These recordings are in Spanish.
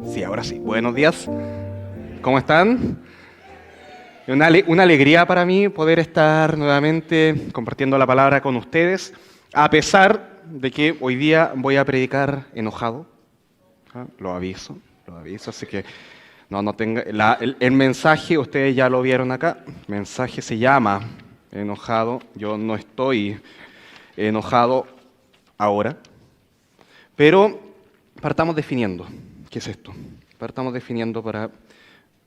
Sí, ahora sí. Buenos días. ¿Cómo están? Una alegría para mí poder estar nuevamente compartiendo la palabra con ustedes, a pesar de que hoy día voy a predicar enojado. ¿Ah? Lo aviso, así que no tenga... el mensaje, ustedes ya lo vieron acá, el mensaje se llama enojado. Yo no estoy enojado ahora, pero partamos definiendo. ¿Qué es esto? Partamos definiendo para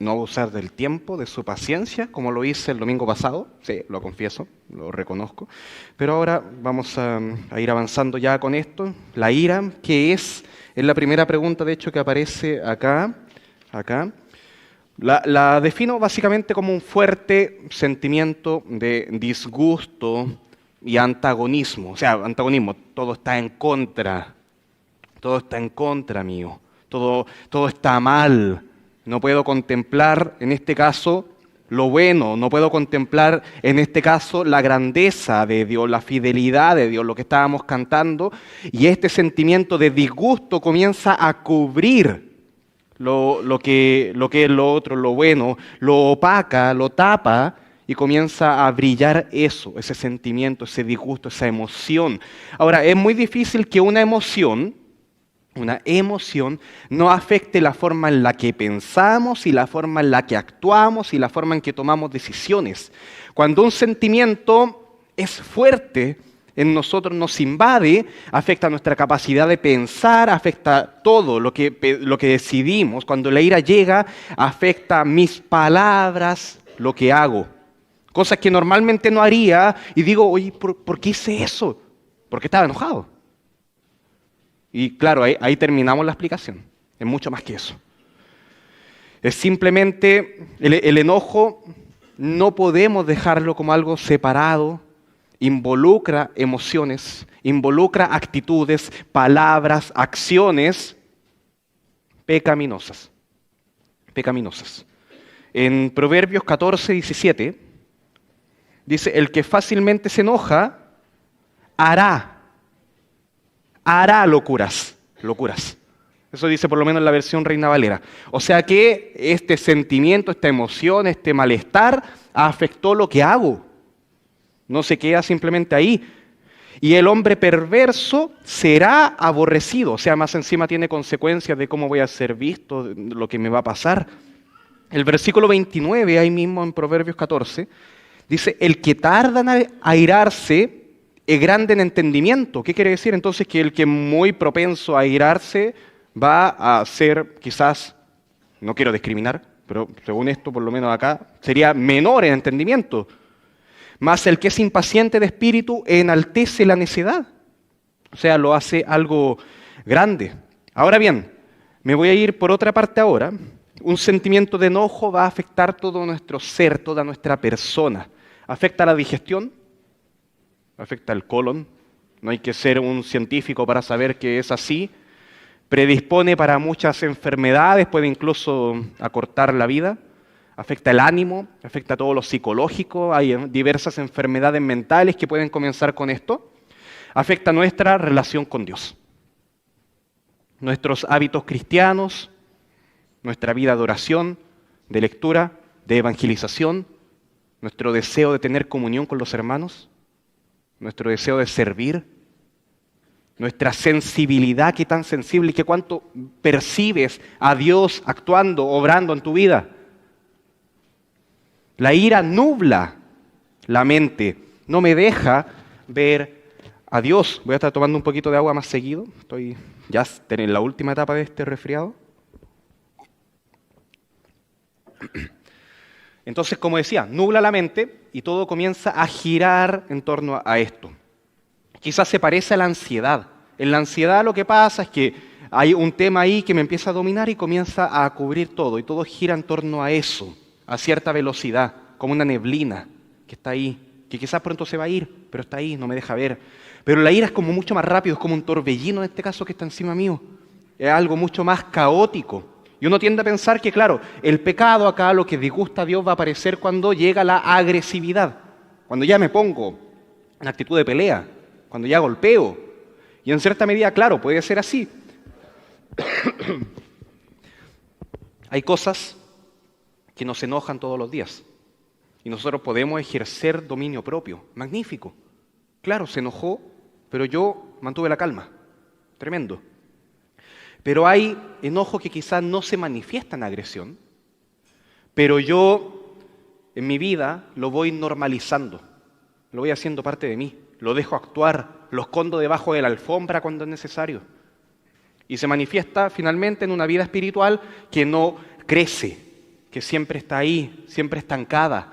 no abusar del tiempo, de su paciencia, como lo hice el domingo pasado. Sí, lo confieso, lo reconozco. Pero ahora vamos a ir avanzando ya con esto. La ira, ¿qué es? Es la primera pregunta, de hecho, que aparece acá. La defino básicamente como un fuerte sentimiento de disgusto y antagonismo. O sea, antagonismo, todo está en contra mío. Todo está mal. No puedo contemplar, en este caso, lo bueno. No puedo contemplar, en este caso, la grandeza de Dios, la fidelidad de Dios, lo que estábamos cantando. Y este sentimiento de disgusto comienza a cubrir lo que es lo otro, lo bueno, lo opaca, lo tapa, y comienza a brillar eso, ese sentimiento, ese disgusto, esa emoción. Ahora, es muy difícil que una emoción no afecte la forma en la que pensamos y la forma en la que actuamos y la forma en que tomamos decisiones. Cuando un sentimiento es fuerte en nosotros, nos invade, afecta nuestra capacidad de pensar, afecta todo lo que decidimos. Cuando la ira llega, afecta mis palabras, lo que hago. Cosas que normalmente no haría y digo, oye, ¿por qué hice eso? Porque estaba enojado. Y claro, ahí terminamos la explicación. Es mucho más que eso. Es simplemente el enojo, no podemos dejarlo como algo separado. Involucra emociones, involucra actitudes, palabras, acciones pecaminosas. En Proverbios 14, 17, dice, el que fácilmente se enoja, hará locuras. Eso dice por lo menos en la versión Reina Valera. O sea que este sentimiento, esta emoción, este malestar afectó lo que hago. No se queda simplemente ahí. Y el hombre perverso será aborrecido. O sea, más encima tiene consecuencias de cómo voy a ser visto, de lo que me va a pasar. El versículo 29, ahí mismo en Proverbios 14, dice, el que tarda en airarse es grande en entendimiento. ¿Qué quiere decir? Entonces que el que es muy propenso a airarse va a ser quizás, no quiero discriminar, pero según esto, por lo menos acá, sería menor en entendimiento. Mas el que es impaciente de espíritu enaltece la necedad. O sea, lo hace algo grande. Ahora bien, me voy a ir por otra parte ahora. Un sentimiento de enojo va a afectar todo nuestro ser, toda nuestra persona. Afecta la digestión, afecta el colon. No hay que ser un científico para saber que es así. Predispone para muchas enfermedades, puede incluso acortar la vida. Afecta el ánimo, afecta todo lo psicológico. Hay diversas enfermedades mentales que pueden comenzar con esto. Afecta nuestra relación con Dios, nuestros hábitos cristianos, nuestra vida de oración, de lectura, de evangelización, nuestro deseo de tener comunión con los hermanos, nuestro deseo de servir, nuestra sensibilidad, qué tan sensible y qué cuánto percibes a Dios actuando, obrando en tu vida. La ira nubla la mente, no me deja ver a Dios. Voy a estar tomando un poquito de agua más seguido. Estoy ya en la última etapa de este resfriado. Entonces, como decía, nubla la mente y todo comienza a girar en torno a esto. Quizás se parece a la ansiedad. En la ansiedad lo que pasa es que hay un tema ahí que me empieza a dominar y comienza a cubrir todo. Y todo gira en torno a eso, a cierta velocidad, como una neblina que está ahí, que quizás pronto se va a ir, pero está ahí, no me deja ver. Pero la ira es como mucho más rápido, es como un torbellino en este caso que está encima mío. Es algo mucho más caótico. Y uno tiende a pensar que, claro, el pecado acá, lo que disgusta a Dios, va a aparecer cuando llega la agresividad. Cuando ya me pongo en actitud de pelea, cuando ya golpeo. Y en cierta medida, claro, puede ser así. Hay cosas que nos enojan todos los días y nosotros podemos ejercer dominio propio. Magnífico. Claro, se enojó, pero yo mantuve la calma. Tremendo. Pero hay enojo que quizás no se manifiesta en agresión, pero yo en mi vida lo voy normalizando, lo voy haciendo parte de mí, lo dejo actuar, lo escondo debajo de la alfombra cuando es necesario. Y se manifiesta finalmente en una vida espiritual que no crece, que siempre está ahí, siempre estancada.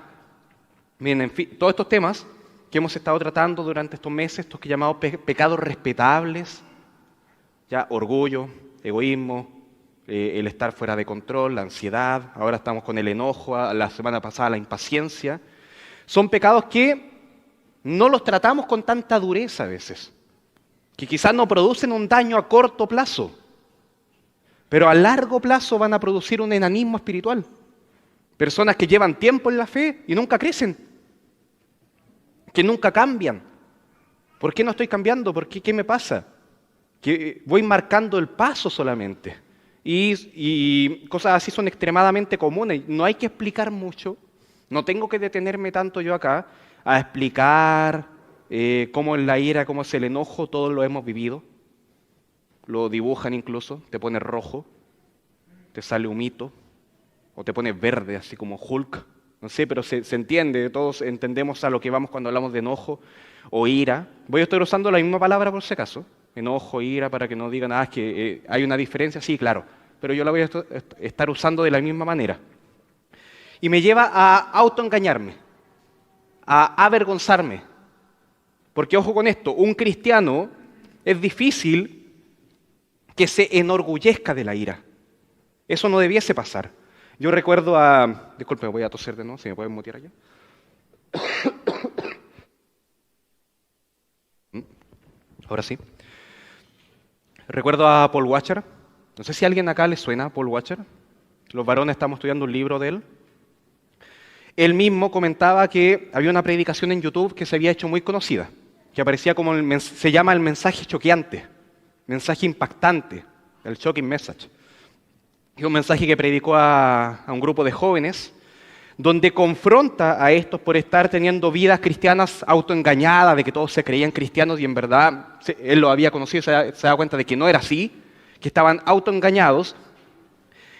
Miren, en fin, todos estos temas que hemos estado tratando durante estos meses, estos que llamamos pecados respetables, ya orgullo, egoísmo, el estar fuera de control, la ansiedad, ahora estamos con el enojo, la semana pasada la impaciencia, son pecados que no los tratamos con tanta dureza a veces, que quizás no producen un daño a corto plazo, pero a largo plazo van a producir un enanismo espiritual. Personas que llevan tiempo en la fe y nunca crecen, que nunca cambian. ¿Por qué no estoy cambiando? ¿Por qué? ¿Qué me pasa? Que voy marcando el paso solamente. Y cosas así son extremadamente comunes. No hay que explicar mucho. No tengo que detenerme tanto yo acá a explicar cómo es la ira, cómo es el enojo. Todos lo hemos vivido. Lo dibujan incluso. Te pones rojo, te sale humito, o te pones verde, así como Hulk. No sé, pero se entiende. Todos entendemos a lo que vamos cuando hablamos de enojo o ira. Voy a estar usando la misma palabra por si acaso. Enojo, ira, para que no digan, es que hay una diferencia. Sí, claro, pero yo la voy a estar usando de la misma manera. Y me lleva a autoengañarme, a avergonzarme. Porque ojo con esto, un cristiano es difícil que se enorgullezca de la ira. Eso no debiese pasar. Yo recuerdo disculpe, voy a toser de nuevo, si me pueden mutear allá. Ahora sí. Recuerdo a Paul Washer. No sé si a alguien acá le suena a Paul Washer. Los varones estamos estudiando un libro de él. Él mismo comentaba que había una predicación en YouTube que se había hecho muy conocida, que aparecía como se llama el mensaje choqueante, mensaje impactante, el shocking message. Es un mensaje que predicó a un grupo de jóvenes, donde confronta a estos por estar teniendo vidas cristianas autoengañadas, de que todos se creían cristianos y en verdad él lo había conocido, se da cuenta de que no era así, que estaban autoengañados.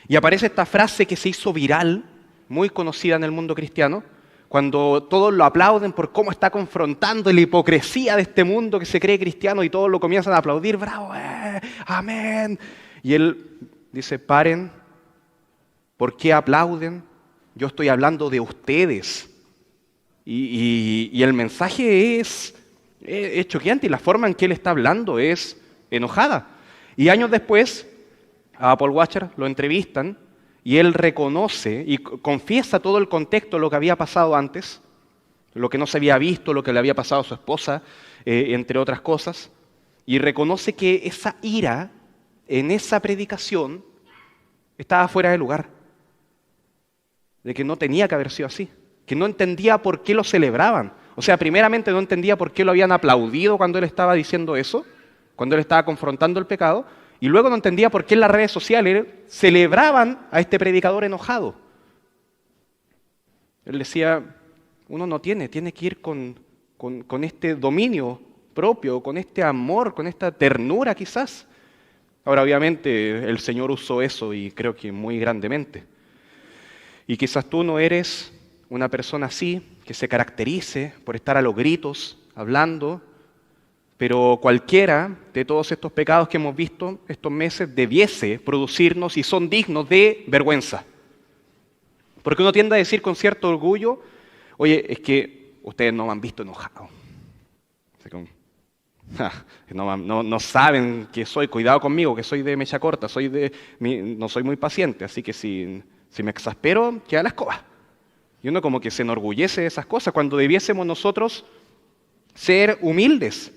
Y aparece esta frase que se hizo viral, muy conocida en el mundo cristiano, cuando todos lo aplauden por cómo está confrontando la hipocresía de este mundo que se cree cristiano y todos lo comienzan a aplaudir, bravo, amén. Y él dice, paren, ¿por qué aplauden? Yo estoy hablando de ustedes. Y el mensaje es choqueante y la forma en que él está hablando es enojada. Y años después, a Paul Washer lo entrevistan y él reconoce y confiesa todo el contexto de lo que había pasado antes, lo que no se había visto, lo que le había pasado a su esposa, entre otras cosas, y reconoce que esa ira en esa predicación estaba fuera de lugar, de que no tenía que haber sido así, que no entendía por qué lo celebraban. O sea, primeramente no entendía por qué lo habían aplaudido cuando él estaba diciendo eso, cuando él estaba confrontando el pecado, y luego no entendía por qué en las redes sociales celebraban a este predicador enojado. Él decía, uno no tiene que ir con este dominio propio, con este amor, con esta ternura quizás. Ahora, obviamente, el Señor usó eso y creo que muy grandemente. Y quizás tú no eres una persona así, que se caracterice por estar a los gritos, hablando, pero cualquiera de todos estos pecados que hemos visto estos meses debiese producirnos y son dignos de vergüenza. Porque uno tiende a decir con cierto orgullo, oye, es que ustedes no me han visto enojado. No saben que soy, cuidado conmigo, que soy de mecha corta, no soy muy paciente, así que si me exaspero, queda la escoba. Y uno como que se enorgullece de esas cosas, cuando debiésemos nosotros ser humildes.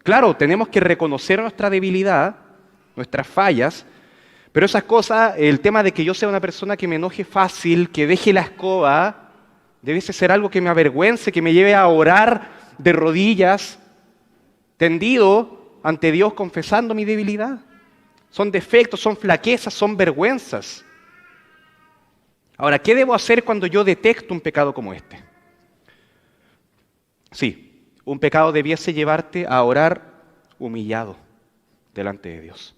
Claro, tenemos que reconocer nuestra debilidad, nuestras fallas, pero esas cosas, el tema de que yo sea una persona que me enoje fácil, que deje la escoba, debiese ser algo que me avergüence, que me lleve a orar de rodillas, tendido ante Dios confesando mi debilidad. Son defectos, son flaquezas, son vergüenzas. Ahora, ¿qué debo hacer cuando yo detecto un pecado como este? Sí, un pecado debiese llevarte a orar humillado delante de Dios.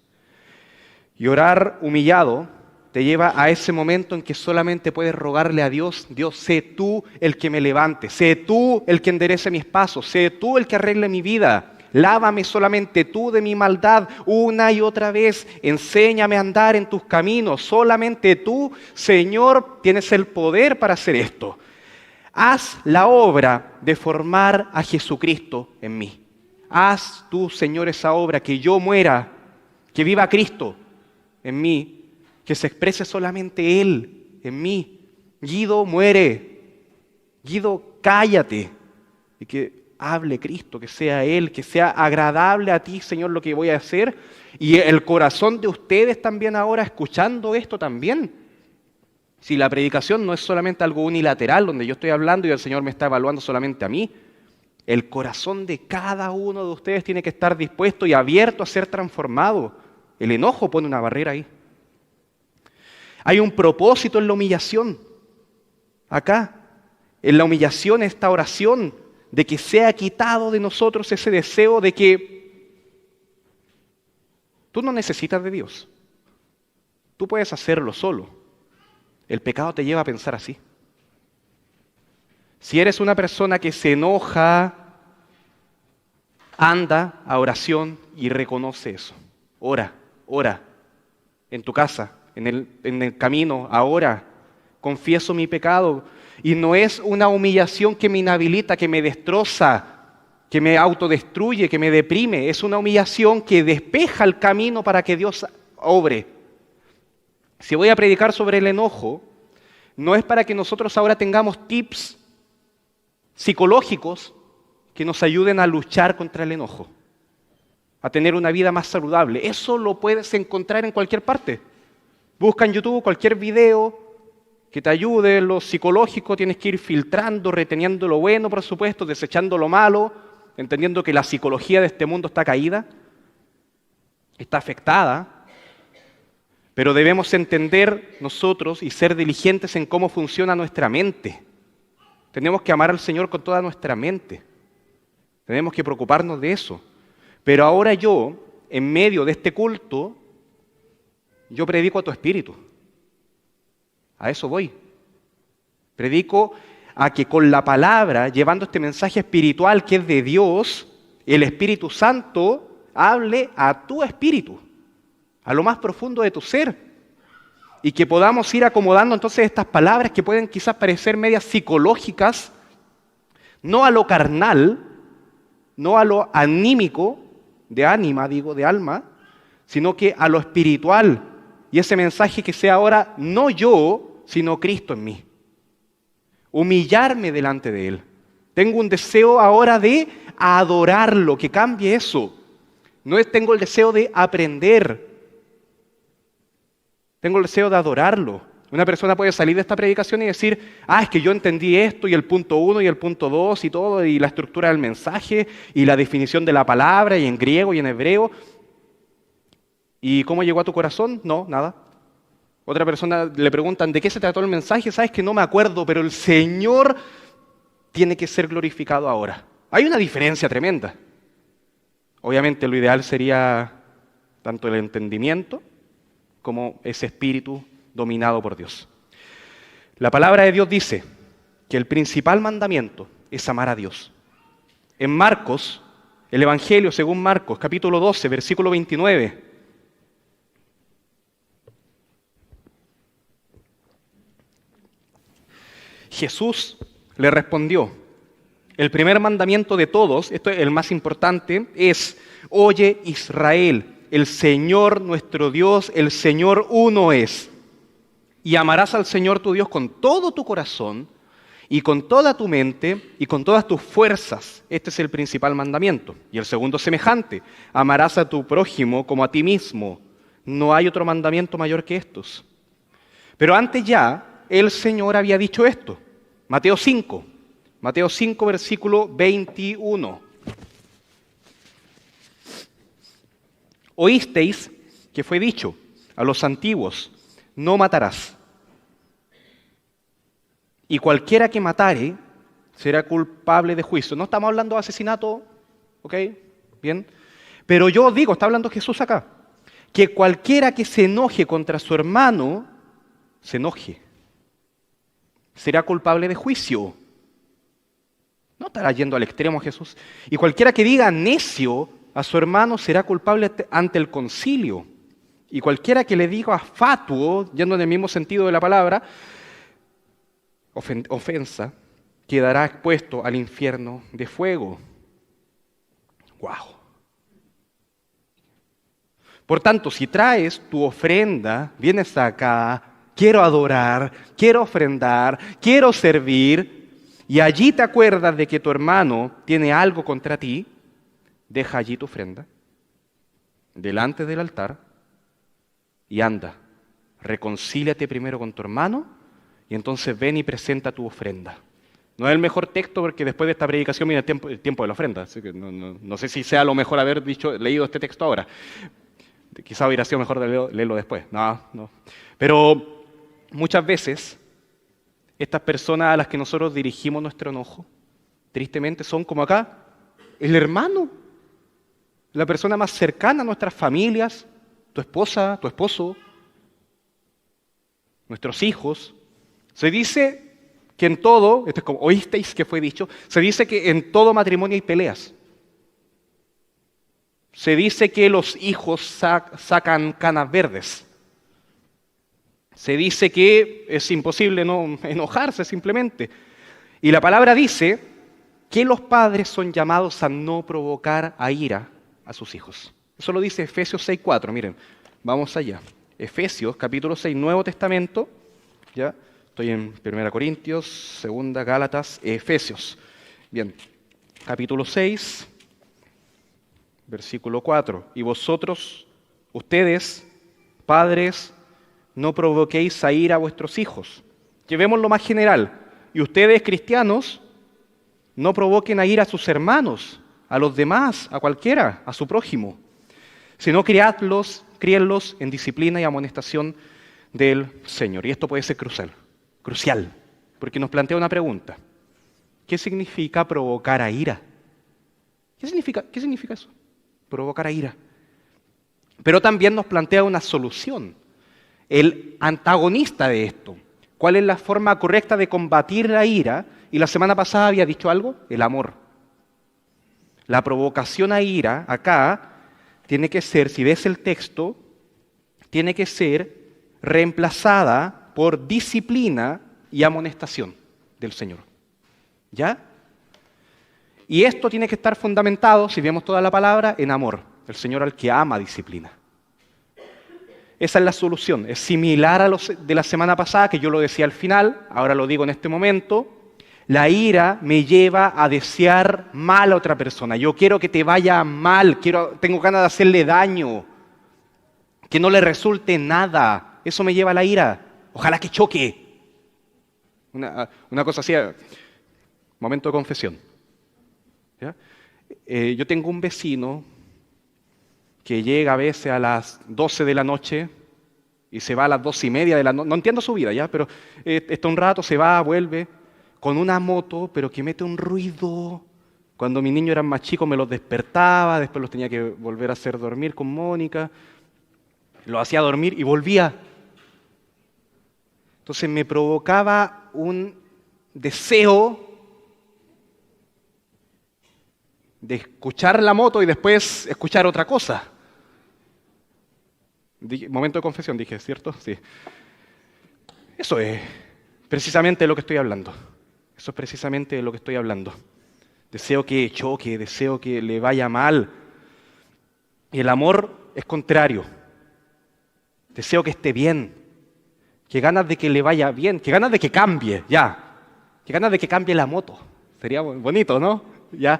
Y orar humillado te lleva a ese momento en que solamente puedes rogarle a Dios: Dios, sé tú el que me levante, sé tú el que enderece mis pasos, sé tú el que arregle mi vida. Lávame solamente tú de mi maldad una y otra vez. Enséñame a andar en tus caminos. Solamente tú, Señor, tienes el poder para hacer esto. Haz la obra de formar a Jesucristo en mí. Haz tú, Señor, esa obra, que yo muera, que viva Cristo en mí, que se exprese solamente Él en mí. Guido, muere. Guido, cállate. Y que hable Cristo, que sea Él, que sea agradable a ti, Señor, lo que voy a hacer. Y el corazón de ustedes también ahora escuchando esto también. Si la predicación no es solamente algo unilateral, donde yo estoy hablando y el Señor me está evaluando solamente a mí, el corazón de cada uno de ustedes tiene que estar dispuesto y abierto a ser transformado. El enojo pone una barrera ahí. Hay un propósito en la humillación. Acá, en la humillación, esta oración de que sea quitado de nosotros ese deseo de que tú no necesitas de Dios. Tú puedes hacerlo solo. El pecado te lleva a pensar así. Si eres una persona que se enoja, anda a oración y reconoce eso. Ora en tu casa, en el camino, ahora. Confieso mi pecado. Y no es una humillación que me inhabilita, que me destroza, que me autodestruye, que me deprime. Es una humillación que despeja el camino para que Dios obre. Si voy a predicar sobre el enojo, no es para que nosotros ahora tengamos tips psicológicos que nos ayuden a luchar contra el enojo, a tener una vida más saludable. Eso lo puedes encontrar en cualquier parte. Busca en YouTube cualquier video que te ayude en lo psicológico. Tienes que ir filtrando, reteniendo lo bueno, por supuesto, desechando lo malo, entendiendo que la psicología de este mundo está caída, está afectada, pero debemos entender nosotros y ser diligentes en cómo funciona nuestra mente. Tenemos que amar al Señor con toda nuestra mente. Tenemos que preocuparnos de eso. Pero ahora yo, en medio de este culto, yo predico a tu espíritu. A eso voy. Predico a que con la palabra, llevando este mensaje espiritual que es de Dios, el Espíritu Santo hable a tu espíritu, a lo más profundo de tu ser. Y que podamos ir acomodando entonces estas palabras que pueden quizás parecer medias psicológicas, no a lo carnal, no a lo anímico, de ánima, digo, de alma, sino que a lo espiritual. Y ese mensaje que sea ahora no yo, sino Cristo en mí. Humillarme delante de Él. Tengo un deseo ahora de adorarlo, que cambie eso. Tengo el deseo de aprender. Tengo el deseo de adorarlo. Una persona puede salir de esta predicación y decir: es que yo entendí esto y el punto 1 y el punto 2 y todo, y la estructura del mensaje y la definición de la palabra y en griego y en hebreo. ¿Y cómo llegó a tu corazón? No, nada. Otra persona le preguntan: ¿de qué se trató el mensaje? Sabes que no me acuerdo, pero el Señor tiene que ser glorificado ahora. Hay una diferencia tremenda. Obviamente lo ideal sería tanto el entendimiento como ese espíritu dominado por Dios. La palabra de Dios dice que el principal mandamiento es amar a Dios. En Marcos, el Evangelio según Marcos, capítulo 12, versículo 29. Jesús le respondió: el primer mandamiento de todos, esto es el más importante, es: oye Israel, el Señor nuestro Dios, el Señor uno es. Y amarás al Señor tu Dios con todo tu corazón y con toda tu mente y con todas tus fuerzas. Este es el principal mandamiento. Y el segundo semejante: amarás a tu prójimo como a ti mismo. No hay otro mandamiento mayor que estos. Pero antes ya el Señor había dicho esto. Mateo 5, versículo 21. Oísteis que fue dicho a los antiguos: no matarás. Y cualquiera que matare será culpable de juicio. No estamos hablando de asesinato, ¿ok? Bien. Pero yo digo, está hablando Jesús acá, que cualquiera que se enoje contra su hermano, se enoje, será culpable de juicio. No estará yendo al extremo Jesús. Y cualquiera que diga necio a su hermano será culpable ante el concilio. Y cualquiera que le diga fatuo, yendo en el mismo sentido de la palabra, ofensa, quedará expuesto al infierno de fuego. ¡Wow! Por tanto, si traes tu ofrenda, vienes acá, quiero adorar, quiero ofrendar, quiero servir, y allí te acuerdas de que tu hermano tiene algo contra ti, deja allí tu ofrenda, delante del altar, y anda, reconcíliate primero con tu hermano, y entonces ven y presenta tu ofrenda. No es el mejor texto porque después de esta predicación viene el tiempo de la ofrenda, así que no sé si sea lo mejor haber leído este texto ahora. Quizá hubiera sido mejor leerlo después. No. Pero muchas veces, estas personas a las que nosotros dirigimos nuestro enojo, tristemente son como acá, el hermano, la persona más cercana a nuestras familias, tu esposa, tu esposo, nuestros hijos. Se dice que en todo, esto es como oísteis que fue dicho, se dice que en todo matrimonio hay peleas. Se dice que los hijos sacan canas verdes. Se dice que es imposible no enojarse simplemente. Y la palabra dice que los padres son llamados a no provocar a ira a sus hijos. Eso lo dice Efesios 6:4. Miren, vamos allá. Efesios, capítulo 6, Nuevo Testamento. ¿Ya? Estoy en 1 Corintios, 2 Gálatas, Efesios. Bien, capítulo 6, versículo 4. Y vosotros, ustedes, padres, no provoquéis a ira a vuestros hijos. Llevemos lo más general. Y ustedes, cristianos, no provoquen a ira a sus hermanos, a los demás, a cualquiera, a su prójimo, sino criadlos, críenlos en disciplina y amonestación del Señor. Y esto puede ser crucial, porque nos plantea una pregunta. ¿Qué significa provocar a ira? ¿Qué significa eso? Provocar a ira. Pero también nos plantea una solución. El antagonista de esto. ¿Cuál es la forma correcta de combatir la ira? Y la semana pasada había dicho algo, el amor. La provocación a ira, acá, tiene que ser, si ves el texto, tiene que ser reemplazada por disciplina y amonestación del Señor. ¿Ya? Y esto tiene que estar fundamentado, si vemos toda la palabra, en amor. El Señor al que ama disciplina. Esa es la solución. Es similar a los de la semana pasada, que yo lo decía al final, ahora lo digo en este momento. La ira me lleva a desear mal a otra persona. Yo quiero que te vaya mal, tengo ganas de hacerle daño, que no le resulte nada. Eso me lleva a la ira. Ojalá que choque. Una cosa así, momento de confesión. ¿Ya? Yo tengo un vecino que llega a veces a las 12 de la noche y se va a las 2:30 de la noche. No entiendo su vida, ¿ya? Pero está un rato, se va, vuelve, con una moto, pero que mete un ruido. Cuando mis niños eran más chicos me los despertaba, después los tenía que volver a hacer dormir con Mónica. Lo hacía dormir y volvía. Entonces me provocaba un deseo de escuchar la moto y después escuchar otra cosa. Momento de confesión, dije, ¿cierto? Sí. Eso es precisamente de lo que estoy hablando. Eso es precisamente de lo que estoy hablando. Deseo que choque, deseo que le vaya mal. Y el amor es contrario. Deseo que esté bien. Que ganas de que le vaya bien. Que ganas de que cambie, ya. Que ganas de que cambie la moto. Sería bonito, ¿no? Ya.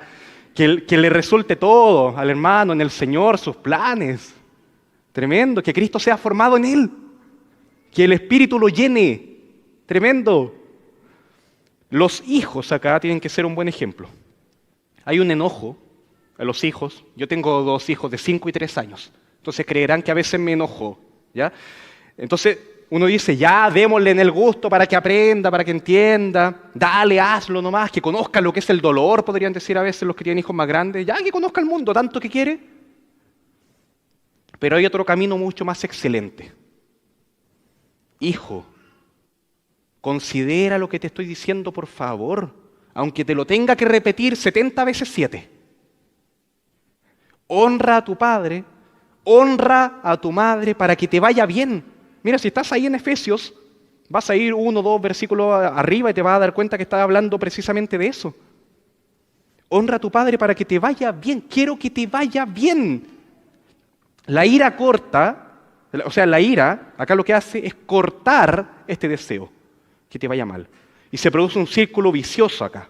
Que le resulte todo al hermano, en el Señor, sus planes. Tremendo. Que Cristo sea formado en él. Que el Espíritu lo llene. Tremendo. Los hijos acá tienen que ser un buen ejemplo. Hay un enojo a los hijos. Yo tengo 2 hijos de 5 y 3 años. Entonces creerán que a veces me enojo, ¿ya? Entonces uno dice, ya, démosle en el gusto para que aprenda, para que entienda, dale, hazlo nomás, que conozca lo que es el dolor, podrían decir a veces los que tienen hijos más grandes, ya que conozca el mundo tanto que quiere. Pero hay otro camino mucho más excelente. Hijo, considera lo que te estoy diciendo, por favor, aunque te lo tenga que repetir 70 veces 7. Honra a tu padre, honra a tu madre para que te vaya bien. Mira, si estás ahí en Efesios, vas a ir 1 o 2 versículos arriba y te vas a dar cuenta que está hablando precisamente de eso. Honra a tu padre para que te vaya bien. Quiero que te vaya bien. La ira corta, o sea, la ira, acá lo que hace es cortar este deseo, que te vaya mal. Y se produce un círculo vicioso acá,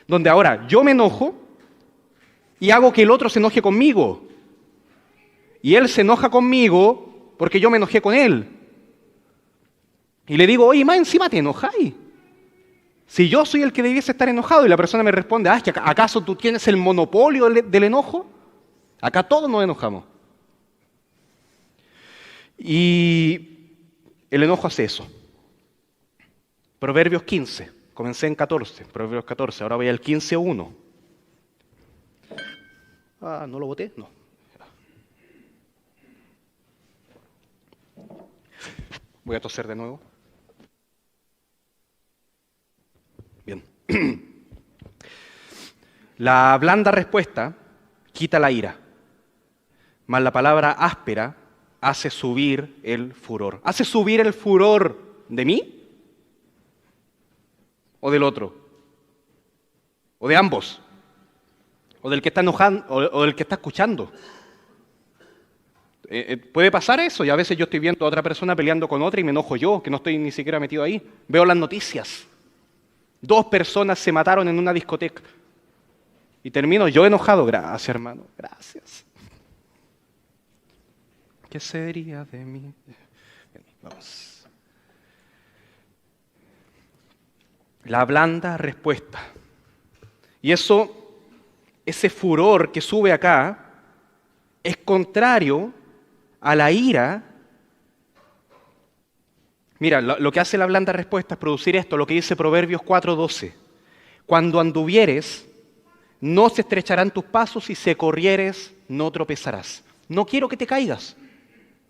donde ahora yo me enojo y hago que el otro se enoje conmigo. Y él se enoja conmigo porque yo me enojé con él. Y le digo, oye, más encima te enojáis. Si yo soy el que debiese estar enojado y la persona me responde, ¿acaso tú tienes el monopolio del enojo? Acá todos nos enojamos. Y el enojo hace eso. Proverbios 15, comencé en 14, Proverbios 14, ahora voy al 15:1. ¿No lo boté? No. Voy a toser de nuevo. Bien. La blanda respuesta quita la ira, mas la palabra áspera hace subir el furor. ¿Hace subir el furor de mí? ¿O del otro? ¿O de ambos? ¿O del que está enojando? ¿O del que está escuchando? Puede pasar eso, y a veces yo estoy viendo a otra persona peleando con otra y me enojo yo, que no estoy ni siquiera metido ahí. Veo las noticias. 2 personas se mataron en una discoteca. Y termino yo enojado. Gracias, hermano, gracias. ¿Qué sería de mí? Bien, vamos. La blanda respuesta. Y ese furor que sube acá, es contrario a la ira. Mira, lo que hace la blanda respuesta es producir esto, lo que dice Proverbios 4:12. Cuando anduvieres, no se estrecharán tus pasos, y si corrieres, no tropezarás. No quiero que te caigas.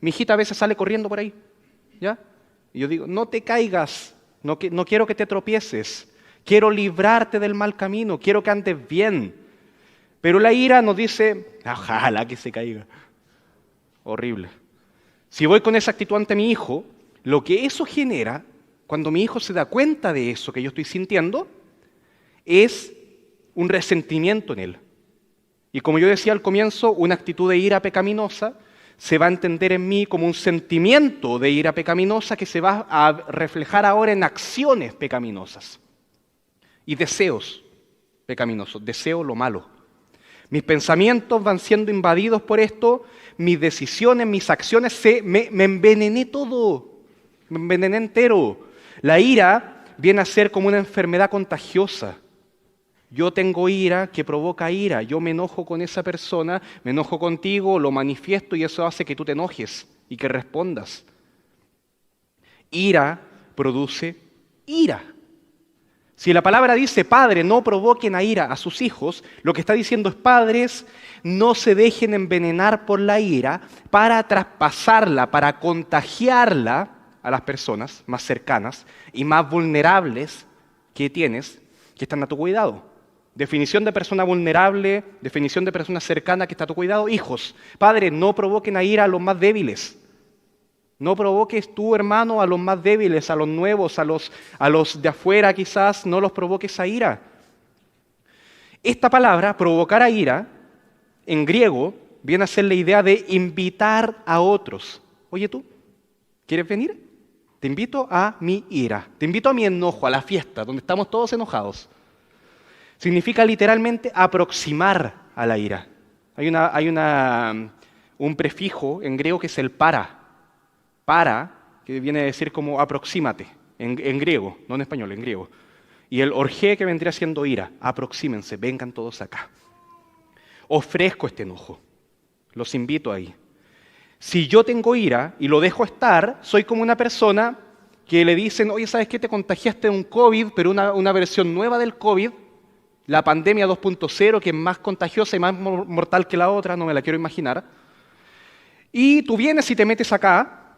Mi hijita a veces sale corriendo por ahí, ¿ya? Y yo digo, no te caigas, no quiero que te tropieces, quiero librarte del mal camino, quiero que andes bien. Pero la ira nos dice, ojalá que se caiga. Horrible. Si voy con esa actitud ante mi hijo, lo que eso genera, cuando mi hijo se da cuenta de eso que yo estoy sintiendo, es un resentimiento en él. Y como yo decía al comienzo, una actitud de ira pecaminosa se va a entender en mí como un sentimiento de ira pecaminosa que se va a reflejar ahora en acciones pecaminosas y deseos pecaminosos. Deseo lo malo. Mis pensamientos van siendo invadidos por esto, mis decisiones, mis acciones, me envenené todo, me envenené entero. La ira viene a ser como una enfermedad contagiosa. Yo tengo ira que provoca ira, yo me enojo con esa persona, me enojo contigo, lo manifiesto y eso hace que tú te enojes y que respondas. Ira produce ira. Si la palabra dice, padre, no provoquen a ira a sus hijos, lo que está diciendo es, padres, no se dejen envenenar por la ira para traspasarla, para contagiarla a las personas más cercanas y más vulnerables que tienes, que están a tu cuidado. Definición de persona vulnerable, definición de persona cercana que está a tu cuidado. Hijos, padres, no provoquen a ira a los más débiles. No provoques tú, hermano, a los más débiles, a los nuevos, a los de afuera quizás, no los provoques a ira. Esta palabra, provocar a ira, en griego, viene a ser la idea de invitar a otros. Oye tú, ¿quieres venir? Te invito a mi ira, te invito a mi enojo, a la fiesta, donde estamos todos enojados. Significa literalmente aproximar a la ira. Hay un prefijo en griego que es el para. Para, que viene a decir como aproxímate, en griego, no en español, en griego. Y el orgé, que vendría siendo ira, aproxímense, vengan todos acá. Ofrezco este enojo, los invito ahí. Si yo tengo ira y lo dejo estar, soy como una persona que le dicen, oye, ¿sabes qué? Te contagiaste de un COVID, pero una versión nueva del COVID, la pandemia 2.0, que es más contagiosa y más mortal que la otra, no me la quiero imaginar. Y tú vienes y te metes acá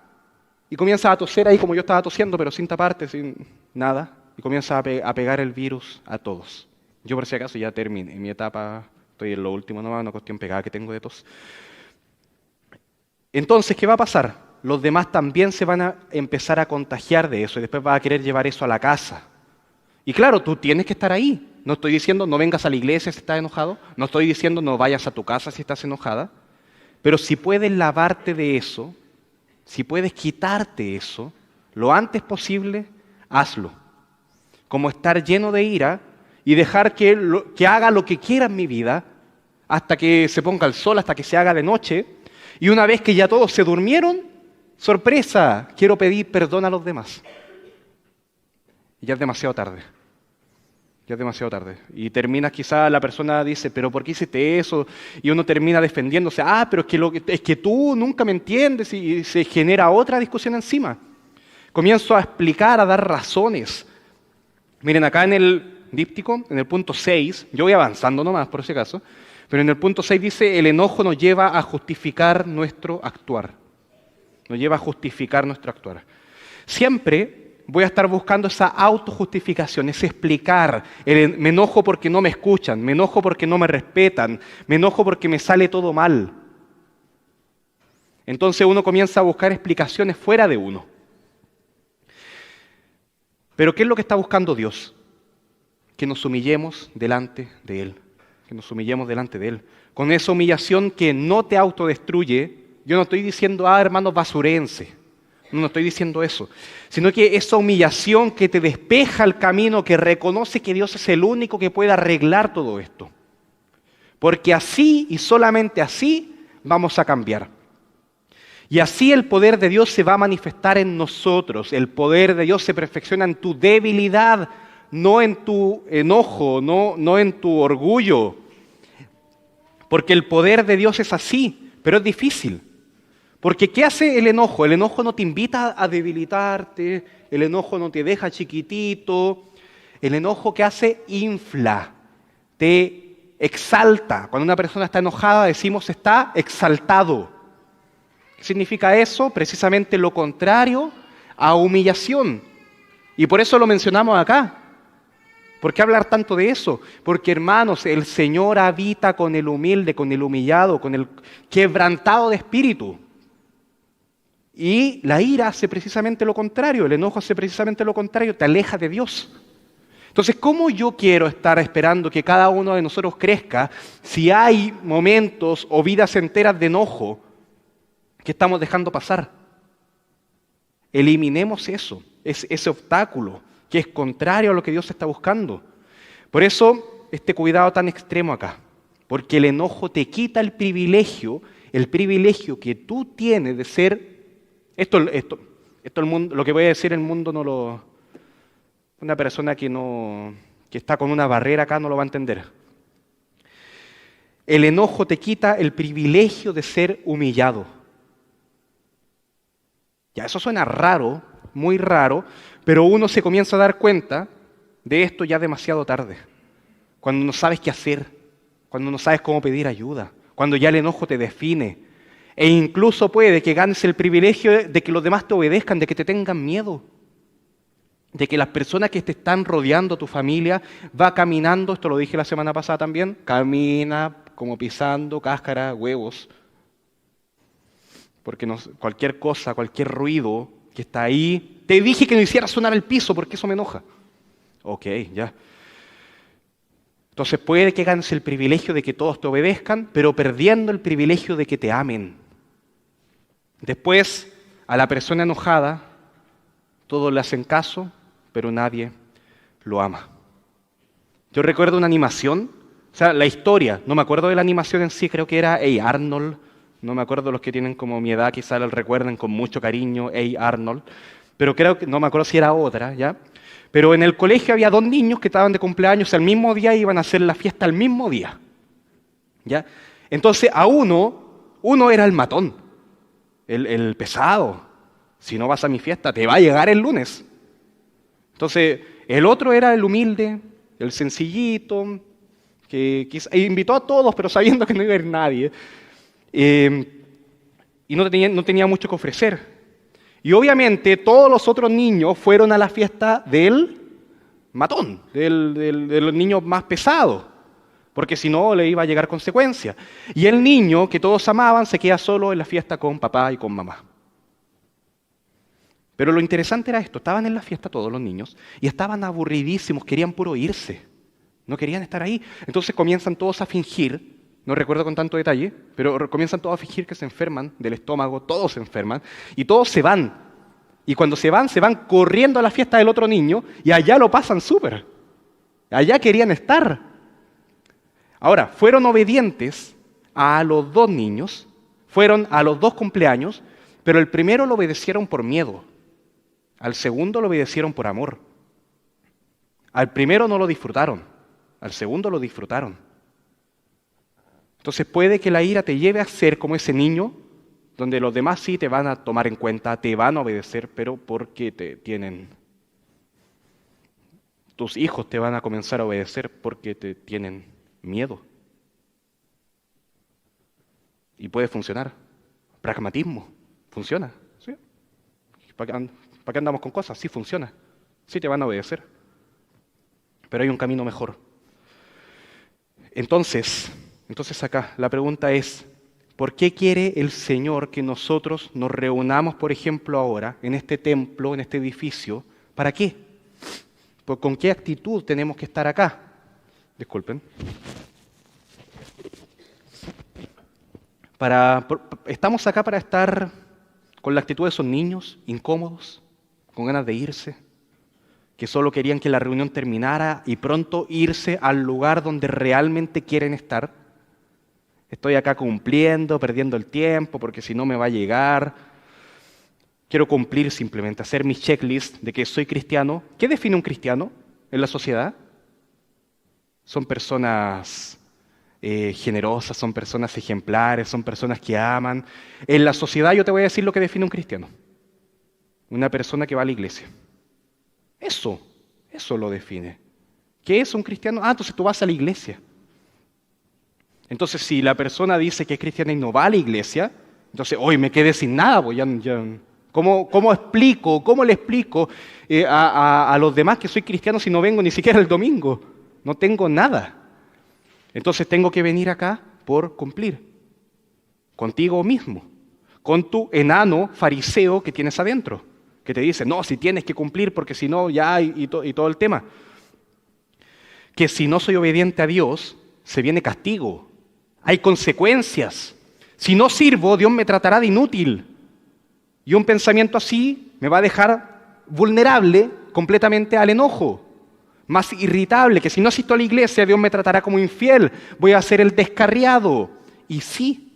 y comienzas a toser ahí como yo estaba tosiendo, pero sin taparte, sin nada, y comienzas a pegar el virus a todos. Yo por si acaso ya terminé mi etapa, estoy en lo último nomás, una cuestión pegada que tengo de tos. Entonces, ¿qué va a pasar? Los demás también se van a empezar a contagiar de eso y después vas a querer llevar eso a la casa. Y claro, tú tienes que estar ahí. No estoy diciendo no vengas a la iglesia si estás enojado, no estoy diciendo no vayas a tu casa si estás enojada, pero si puedes lavarte de eso, si puedes quitarte eso, lo antes posible, hazlo. Como estar lleno de ira y dejar que haga lo que quiera en mi vida hasta que se ponga el sol, hasta que se haga de noche. Y una vez que ya todos se durmieron, sorpresa, quiero pedir perdón a los demás. Y ya es demasiado tarde. Ya es demasiado tarde. Y terminas, quizá la persona dice, pero ¿por qué hiciste eso? Y uno termina defendiéndose, pero es que tú nunca me entiendes y se genera otra discusión encima. Comienzo a explicar, a dar razones. Miren, acá en el díptico, en el punto 6, yo voy avanzando nomás por si acaso, pero en el punto 6 dice, el enojo nos lleva a justificar nuestro actuar. Nos lleva a justificar nuestro actuar. Siempre voy a estar buscando esa autojustificación, ese explicar. Me enojo porque no me escuchan, me enojo porque no me respetan, me enojo porque me sale todo mal. Entonces uno comienza a buscar explicaciones fuera de uno. Pero ¿qué es lo que está buscando Dios? Que nos humillemos delante de Él. Que nos humillemos delante de Él. Con esa humillación que no te autodestruye, yo no estoy diciendo, hermanos, basurense. No estoy diciendo eso. Sino que esa humillación que te despeja el camino, que reconoce que Dios es el único que puede arreglar todo esto. Porque así y solamente así vamos a cambiar. Y así el poder de Dios se va a manifestar en nosotros. El poder de Dios se perfecciona en tu debilidad, no en tu enojo, no en tu orgullo. Porque el poder de Dios es así, pero es difícil. Porque ¿qué hace el enojo? El enojo no te invita a debilitarte, el enojo no te deja chiquitito. El enojo, ¿qué hace? Infla, te exalta. Cuando una persona está enojada decimos está exaltado. ¿Qué significa eso? Precisamente lo contrario a humillación. Y por eso lo mencionamos acá. ¿Por qué hablar tanto de eso? Porque, hermanos, el Señor habita con el humilde, con el humillado, con el quebrantado de espíritu. Y la ira hace precisamente lo contrario, el enojo hace precisamente lo contrario, te aleja de Dios. Entonces, ¿cómo yo quiero estar esperando que cada uno de nosotros crezca si hay momentos o vidas enteras de enojo que estamos dejando pasar? Eliminemos eso, ese obstáculo que es contrario a lo que Dios está buscando. Por eso, este cuidado tan extremo acá, porque el enojo te quita el privilegio que tú tienes de ser. Esto el mundo, lo que voy a decir el mundo no lo. Una persona que está con una barrera acá no lo va a entender. El enojo te quita el privilegio de ser humillado. Ya, eso suena raro, muy raro, pero uno se comienza a dar cuenta de esto ya demasiado tarde. Cuando no sabes qué hacer, cuando no sabes cómo pedir ayuda, cuando ya el enojo te define. E incluso puede que ganes el privilegio de que los demás te obedezcan, de que te tengan miedo. De que las personas que te están rodeando, tu familia, va caminando, esto lo dije la semana pasada también, camina como pisando cáscara, huevos. Porque cualquier cosa, cualquier ruido que está ahí, te dije que no hiciera sonar el piso porque eso me enoja. Ok, ya. Entonces puede que ganes el privilegio de que todos te obedezcan, pero perdiendo el privilegio de que te amen. Después, a la persona enojada, todos le hacen caso, pero nadie lo ama. Yo recuerdo una animación, o sea, la historia, no me acuerdo de la animación en sí, creo que era Hey Arnold, no me acuerdo, los que tienen como mi edad quizás lo recuerden con mucho cariño, Hey Arnold, pero creo que, no me acuerdo si era otra, ¿ya? Pero en el colegio había 2 niños que estaban de cumpleaños el mismo día y iban a hacer la fiesta el mismo día, ¿ya? Entonces a uno era el matón. el pesado. Si no vas a mi fiesta, te va a llegar el lunes. Entonces, el otro era el humilde, el sencillito, que invitó a todos, pero sabiendo que no iba a ir nadie. Y no tenía mucho que ofrecer. Y obviamente todos los otros niños fueron a la fiesta del matón, de los niños más pesados, porque si no le iba a llegar consecuencia. Y el niño que todos amaban se queda solo en la fiesta con papá y con mamá. Pero lo interesante era esto, estaban en la fiesta todos los niños y estaban aburridísimos, querían puro irse, no querían estar ahí. Entonces comienzan todos a fingir, no recuerdo con tanto detalle, pero comienzan todos a fingir que se enferman del estómago, todos se enferman y todos se van. Y cuando se van corriendo a la fiesta del otro niño y allá lo pasan súper. Allá querían estar. Ahora, fueron obedientes a los dos niños, fueron a los dos cumpleaños, pero el primero lo obedecieron por miedo, al segundo lo obedecieron por amor. Al primero no lo disfrutaron, al segundo lo disfrutaron. Entonces puede que la ira te lleve a ser como ese niño, donde los demás sí te van a tomar en cuenta, te van a obedecer, pero porque te tienen. Tus hijos te van a comenzar a obedecer porque te tienen miedo. Y puede funcionar. Pragmatismo, funciona. ¿Sí? ¿Para qué andamos con cosas? Sí funciona. Sí te van a obedecer. Pero hay un camino mejor. Entonces acá la pregunta es, ¿por qué quiere el Señor que nosotros nos reunamos, por ejemplo, ahora, en este templo, en este edificio? ¿Para qué? Pues, ¿con qué actitud tenemos que estar acá? Disculpen. Estamos acá para estar con la actitud de esos niños, incómodos, con ganas de irse, que solo querían que la reunión terminara y pronto irse al lugar donde realmente quieren estar. Estoy acá cumpliendo, perdiendo el tiempo, porque si no me va a llegar. Quiero cumplir simplemente, hacer mi checklist de que soy cristiano. ¿Qué define un cristiano en la sociedad? Son personas generosas, son personas ejemplares, son personas que aman. En la sociedad yo te voy a decir lo que define un cristiano. Una persona que va a la iglesia. Eso lo define. ¿Qué es un cristiano? Entonces tú vas a la iglesia. Entonces, si la persona dice que es cristiana y no va a la iglesia, entonces, hoy me quedé sin nada, pues ¿cómo explico, cómo le explico a los demás que soy cristiano si no vengo ni siquiera el domingo? No tengo nada. Entonces tengo que venir acá por cumplir. Contigo mismo, con tu enano fariseo que tienes adentro, que te dice, no, si tienes que cumplir porque si no, ya, y todo el tema. Que si no soy obediente a Dios, se viene castigo. Hay consecuencias. Si no sirvo, Dios me tratará de inútil. Y un pensamiento así me va a dejar vulnerable completamente al enojo. Más irritable, que si no asisto a la iglesia, Dios me tratará como infiel. Voy a ser el descarriado. Y sí,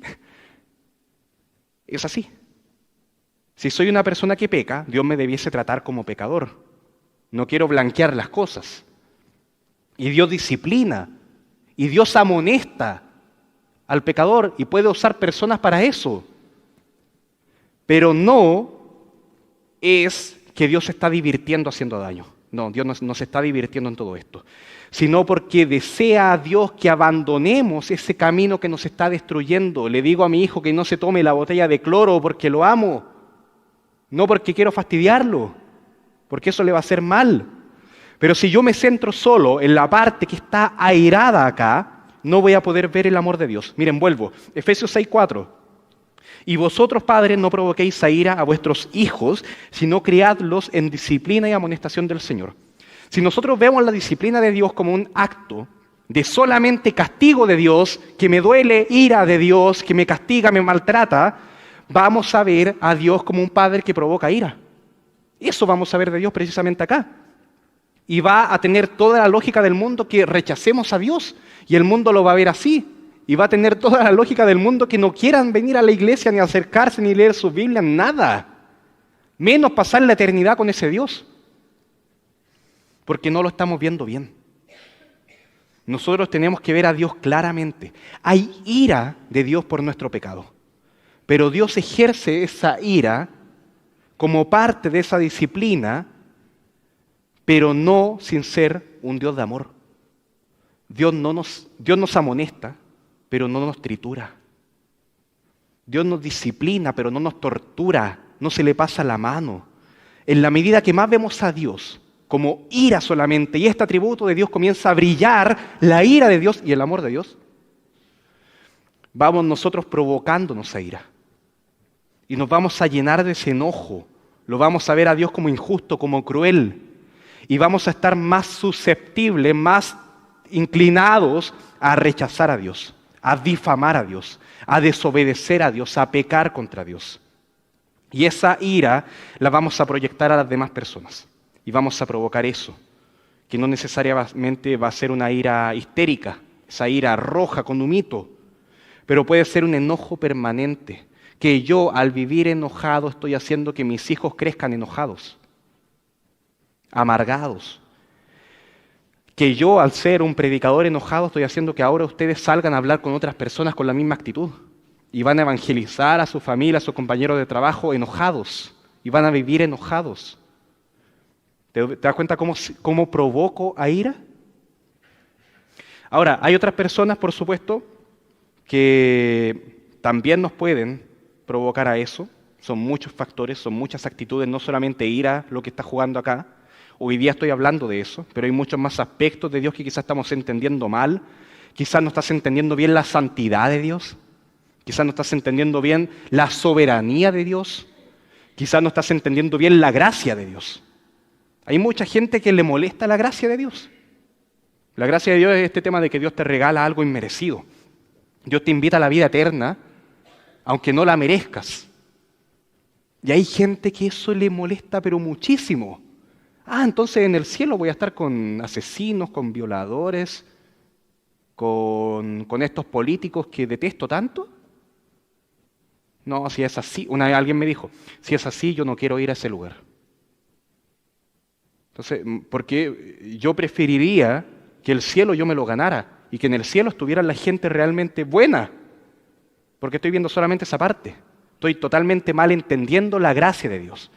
es así. Si soy una persona que peca, Dios me debiese tratar como pecador. No quiero blanquear las cosas. Y Dios disciplina. Y Dios amonesta al pecador y puede usar personas para eso. Pero no es que Dios se está divirtiendo haciendo daño. No, Dios no se está divirtiendo en todo esto. Sino porque desea a Dios que abandonemos ese camino que nos está destruyendo. Le digo a mi hijo que no se tome la botella de cloro porque lo amo. No porque quiero fastidiarlo. Porque eso le va a hacer mal. Pero si yo me centro solo en la parte que está airada acá, no voy a poder ver el amor de Dios. Miren, vuelvo. Efesios 6:4. Y vosotros, padres, no provoquéis a ira a vuestros hijos, sino criadlos en disciplina y amonestación del Señor. Si nosotros vemos la disciplina de Dios como un acto de solamente castigo de Dios, que me duele ira de Dios, que me castiga, me maltrata, vamos a ver a Dios como un padre que provoca ira. Eso vamos a ver de Dios precisamente acá. Y va a tener toda la lógica del mundo que rechacemos a Dios. Y el mundo lo va a ver así. Y va a tener toda la lógica del mundo que no quieran venir a la iglesia, ni acercarse, ni leer su Biblia, nada. Menos pasar la eternidad con ese Dios. Porque no lo estamos viendo bien. Nosotros tenemos que ver a Dios claramente. Hay ira de Dios por nuestro pecado. Pero Dios ejerce esa ira como parte de esa disciplina, pero no sin ser un Dios de amor. Dios nos amonesta, pero no nos tritura. Dios nos disciplina, pero no nos tortura, no se le pasa la mano. En la medida que más vemos a Dios como ira solamente, y este atributo de Dios comienza a brillar, la ira de Dios y el amor de Dios, vamos nosotros provocándonos a ira. Y nos vamos a llenar de ese enojo. Lo vamos a ver a Dios como injusto, como cruel. Y vamos a estar más susceptibles, más inclinados a rechazar a Dios, a difamar a Dios, a desobedecer a Dios, a pecar contra Dios. Y esa ira la vamos a proyectar a las demás personas. Y vamos a provocar eso, que no necesariamente va a ser una ira histérica, esa ira roja con humito, pero puede ser un enojo permanente, que yo al vivir enojado estoy haciendo que mis hijos crezcan enojados, amargados. Que yo al ser un predicador enojado estoy haciendo que ahora ustedes salgan a hablar con otras personas con la misma actitud. Y van a evangelizar a su familia, a sus compañeros de trabajo enojados. Y van a vivir enojados. ¿Te das cuenta cómo provoco a ira? Ahora, hay otras personas, por supuesto, que también nos pueden provocar a eso. Son muchos factores, son muchas actitudes, no solamente ira lo que está jugando acá. Hoy día estoy hablando de eso, pero hay muchos más aspectos de Dios que quizás estamos entendiendo mal. Quizás no estás entendiendo bien la santidad de Dios. Quizás no estás entendiendo bien la soberanía de Dios. Quizás no estás entendiendo bien la gracia de Dios. Hay mucha gente que le molesta la gracia de Dios. La gracia de Dios es este tema de que Dios te regala algo inmerecido. Dios te invita a la vida eterna, aunque no la merezcas. Y hay gente que eso le molesta, pero muchísimo. Entonces en el cielo voy a estar con asesinos, con violadores, con estos políticos que detesto tanto. No, si es así, alguien me dijo, si es así yo no quiero ir a ese lugar. Entonces, porque yo preferiría que el cielo yo me lo ganara y que en el cielo estuviera la gente realmente buena, porque estoy viendo solamente esa parte. Estoy totalmente mal entendiendo la gracia de Dios.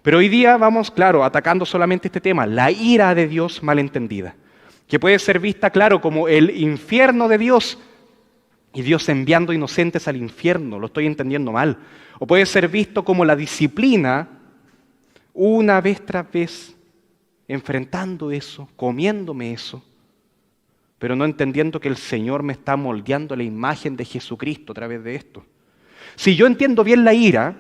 Pero hoy día vamos, claro, atacando solamente este tema, la ira de Dios malentendida, que puede ser vista, claro, como el infierno de Dios y Dios enviando inocentes al infierno, lo estoy entendiendo mal. O puede ser visto como la disciplina, una vez tras vez, enfrentando eso, comiéndome eso, pero no entendiendo que el Señor me está moldeando la imagen de Jesucristo a través de esto. Si yo entiendo bien la ira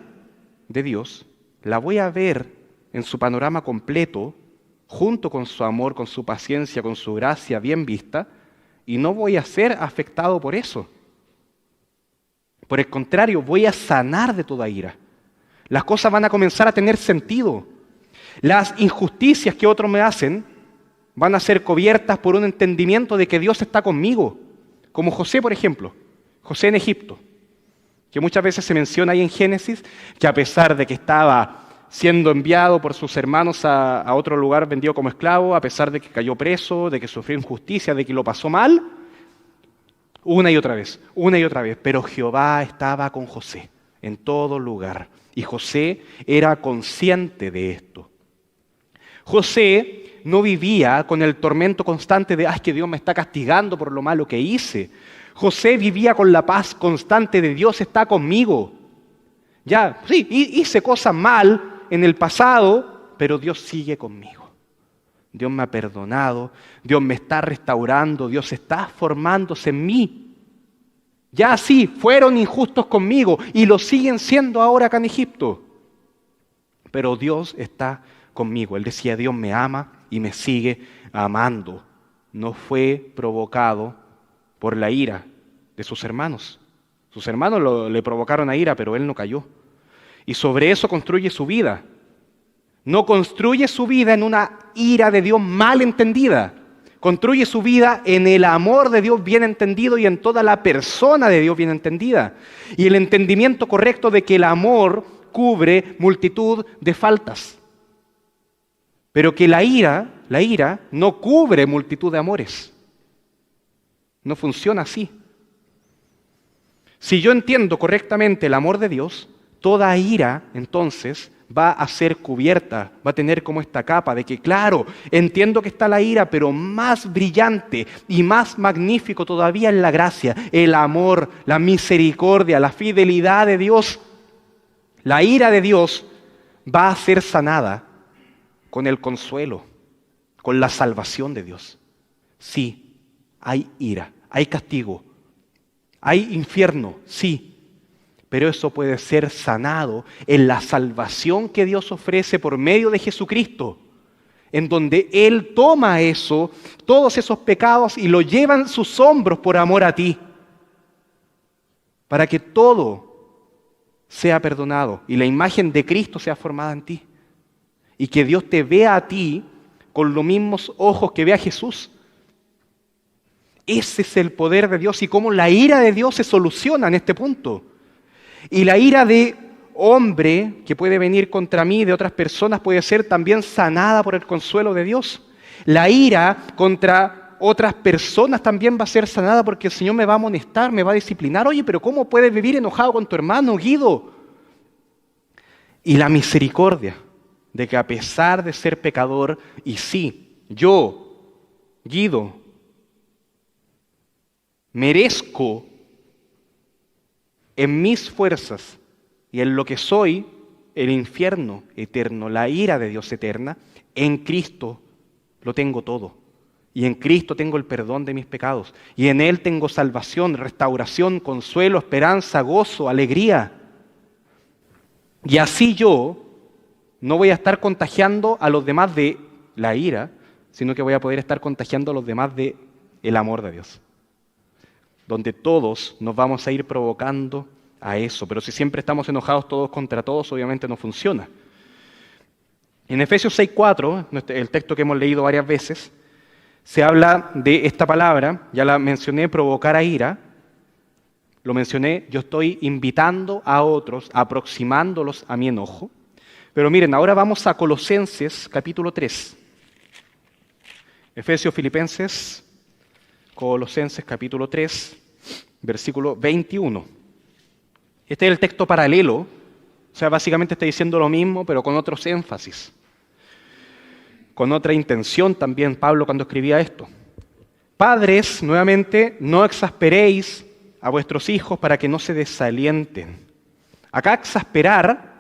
de Dios, la voy a ver en su panorama completo, junto con su amor, con su paciencia, con su gracia bien vista, y no voy a ser afectado por eso. Por el contrario, voy a sanar de toda ira. Las cosas van a comenzar a tener sentido. Las injusticias que otros me hacen van a ser cubiertas por un entendimiento de que Dios está conmigo. Como José, por ejemplo, José en Egipto, que muchas veces se menciona ahí en Génesis, que a pesar de que estaba siendo enviado por sus hermanos a otro lugar vendido como esclavo, a pesar de que cayó preso, de que sufrió injusticia, de que lo pasó mal, una y otra vez, pero Jehová estaba con José en todo lugar, y José era consciente de esto. José no vivía con el tormento constante de, es que Dios me está castigando por lo malo que hice. José vivía con la paz constante de Dios está conmigo. Ya, sí, hice cosas mal en el pasado, pero Dios sigue conmigo. Dios me ha perdonado, Dios me está restaurando, Dios está formándose en mí. Ya sí, fueron injustos conmigo y lo siguen siendo ahora acá en Egipto. Pero Dios está conmigo. Él decía, Dios me ama y me sigue amando. No fue provocado por la ira de sus hermanos. Sus hermanos le provocaron a ira, pero él no cayó. Y sobre eso construye su vida. No construye su vida en una ira de Dios mal entendida. Construye su vida en el amor de Dios bien entendido y en toda la persona de Dios bien entendida. Y el entendimiento correcto de que el amor cubre multitud de faltas. Pero que la ira no cubre multitud de amores. No funciona así. Si yo entiendo correctamente el amor de Dios, toda ira, entonces, va a ser cubierta, va a tener como esta capa de que, claro, entiendo que está la ira, pero más brillante y más magnífico todavía es la gracia, el amor, la misericordia, la fidelidad de Dios. La ira de Dios va a ser sanada con el consuelo, con la salvación de Dios. Sí, hay ira, hay castigo, hay infierno, sí. Pero eso puede ser sanado en la salvación que Dios ofrece por medio de Jesucristo, en donde Él toma eso, todos esos pecados, y lo lleva en sus hombros por amor a ti, para que todo sea perdonado y la imagen de Cristo sea formada en ti. Y que Dios te vea a ti con los mismos ojos que ve a Jesús. Ese es el poder de Dios y cómo la ira de Dios se soluciona en este punto. Y la ira de hombre que puede venir contra mí, de otras personas, puede ser también sanada por el consuelo de Dios. La ira contra otras personas también va a ser sanada porque el Señor me va a amonestar, me va a disciplinar. Oye, pero ¿cómo puedes vivir enojado con tu hermano, Guido? Y la misericordia de que a pesar de ser pecador, y sí, yo, Guido, merezco en mis fuerzas y en lo que soy el infierno eterno, la ira de Dios eterna, en Cristo lo tengo todo. Y en Cristo tengo el perdón de mis pecados. Y en Él tengo salvación, restauración, consuelo, esperanza, gozo, alegría. Y así yo no voy a estar contagiando a los demás de la ira, sino que voy a poder estar contagiando a los demás de el amor de Dios. Donde todos nos vamos a ir provocando a eso. Pero si siempre estamos enojados todos contra todos, obviamente no funciona. En Efesios 6:4, el texto que hemos leído varias veces, se habla de esta palabra, ya la mencioné, provocar a ira. Lo mencioné, yo estoy invitando a otros, aproximándolos a mi enojo. Pero miren, ahora vamos a Colosenses capítulo 3. Efesios, Filipenses, Colosenses capítulo 3, versículo 21. Este es el texto paralelo, o sea, básicamente está diciendo lo mismo, pero con otros énfasis. Con otra intención también Pablo cuando escribía esto. Padres, nuevamente, no exasperéis a vuestros hijos para que no se desalienten. Acá exasperar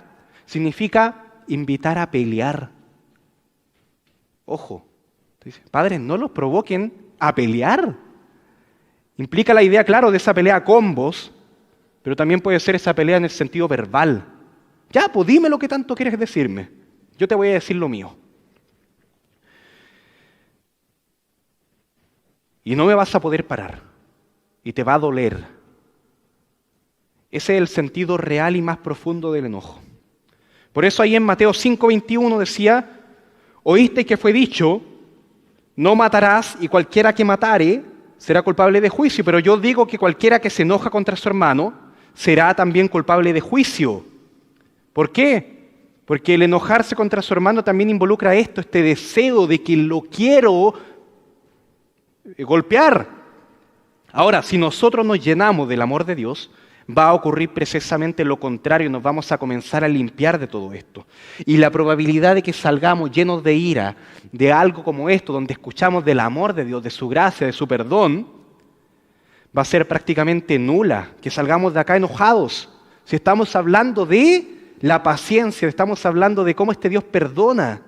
significa invitar a pelear. Ojo, dice, padres, no los provoquen a pelear. Implica la idea, claro, de esa pelea a combos, pero también puede ser esa pelea en el sentido verbal. Ya, pues dime lo que tanto quieres decirme. Yo te voy a decir lo mío. Y no me vas a poder parar. Y te va a doler. Ese es el sentido real y más profundo del enojo. Por eso ahí en Mateo 5:21 decía, oíste que fue dicho, no matarás y cualquiera que matare será culpable de juicio. Pero yo digo que cualquiera que se enoja contra su hermano será también culpable de juicio. ¿Por qué? Porque el enojarse contra su hermano también involucra esto, este deseo de que lo quiero golpear. Ahora, si nosotros nos llenamos del amor de Dios, va a ocurrir precisamente lo contrario, nos vamos a comenzar a limpiar de todo esto. Y la probabilidad de que salgamos llenos de ira, de algo como esto, donde escuchamos del amor de Dios, de su gracia, de su perdón, va a ser prácticamente nula, que salgamos de acá enojados. Si estamos hablando de la paciencia, estamos hablando de cómo este Dios perdona.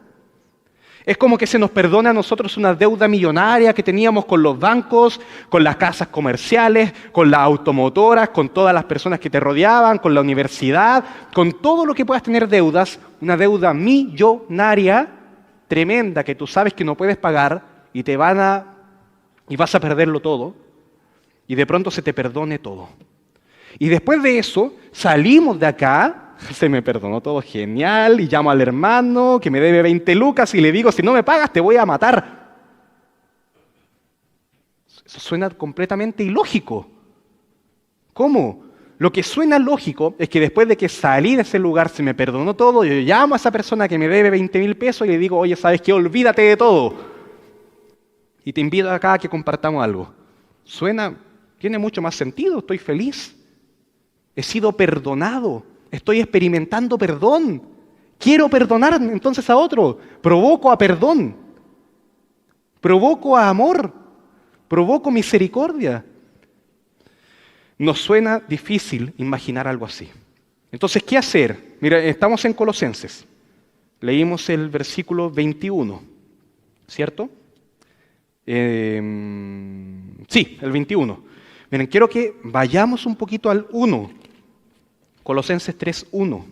Es como que se nos perdona a nosotros una deuda millonaria que teníamos con los bancos, con las casas comerciales, con las automotoras, con todas las personas que te rodeaban, con la universidad, con todo lo que puedas tener deudas, una deuda millonaria tremenda que tú sabes que no puedes pagar y vas a perderlo todo y de pronto se te perdone todo. Y después de eso salimos de acá. Se me perdonó todo, genial, y llamo al hermano que me debe 20 lucas y le digo, si no me pagas te voy a matar. Eso suena completamente ilógico. ¿Cómo? Lo que suena lógico es que después de que salí de ese lugar, se me perdonó todo, yo llamo a esa persona que me debe 20,000 pesos y le digo, oye, ¿sabes qué? Olvídate de todo. Y te invito acá a que compartamos algo. Tiene mucho más sentido, estoy feliz. he sido perdonado, estoy experimentando perdón. Quiero perdonar entonces a otro. Provoco a perdón. Provoco a amor. Provoco misericordia. Nos suena difícil imaginar algo así. Entonces, ¿qué hacer? Mira, estamos en Colosenses. Leímos el versículo 21, ¿cierto? Sí, el 21. Miren, quiero que vayamos un poquito al 1. Colosenses 3:1.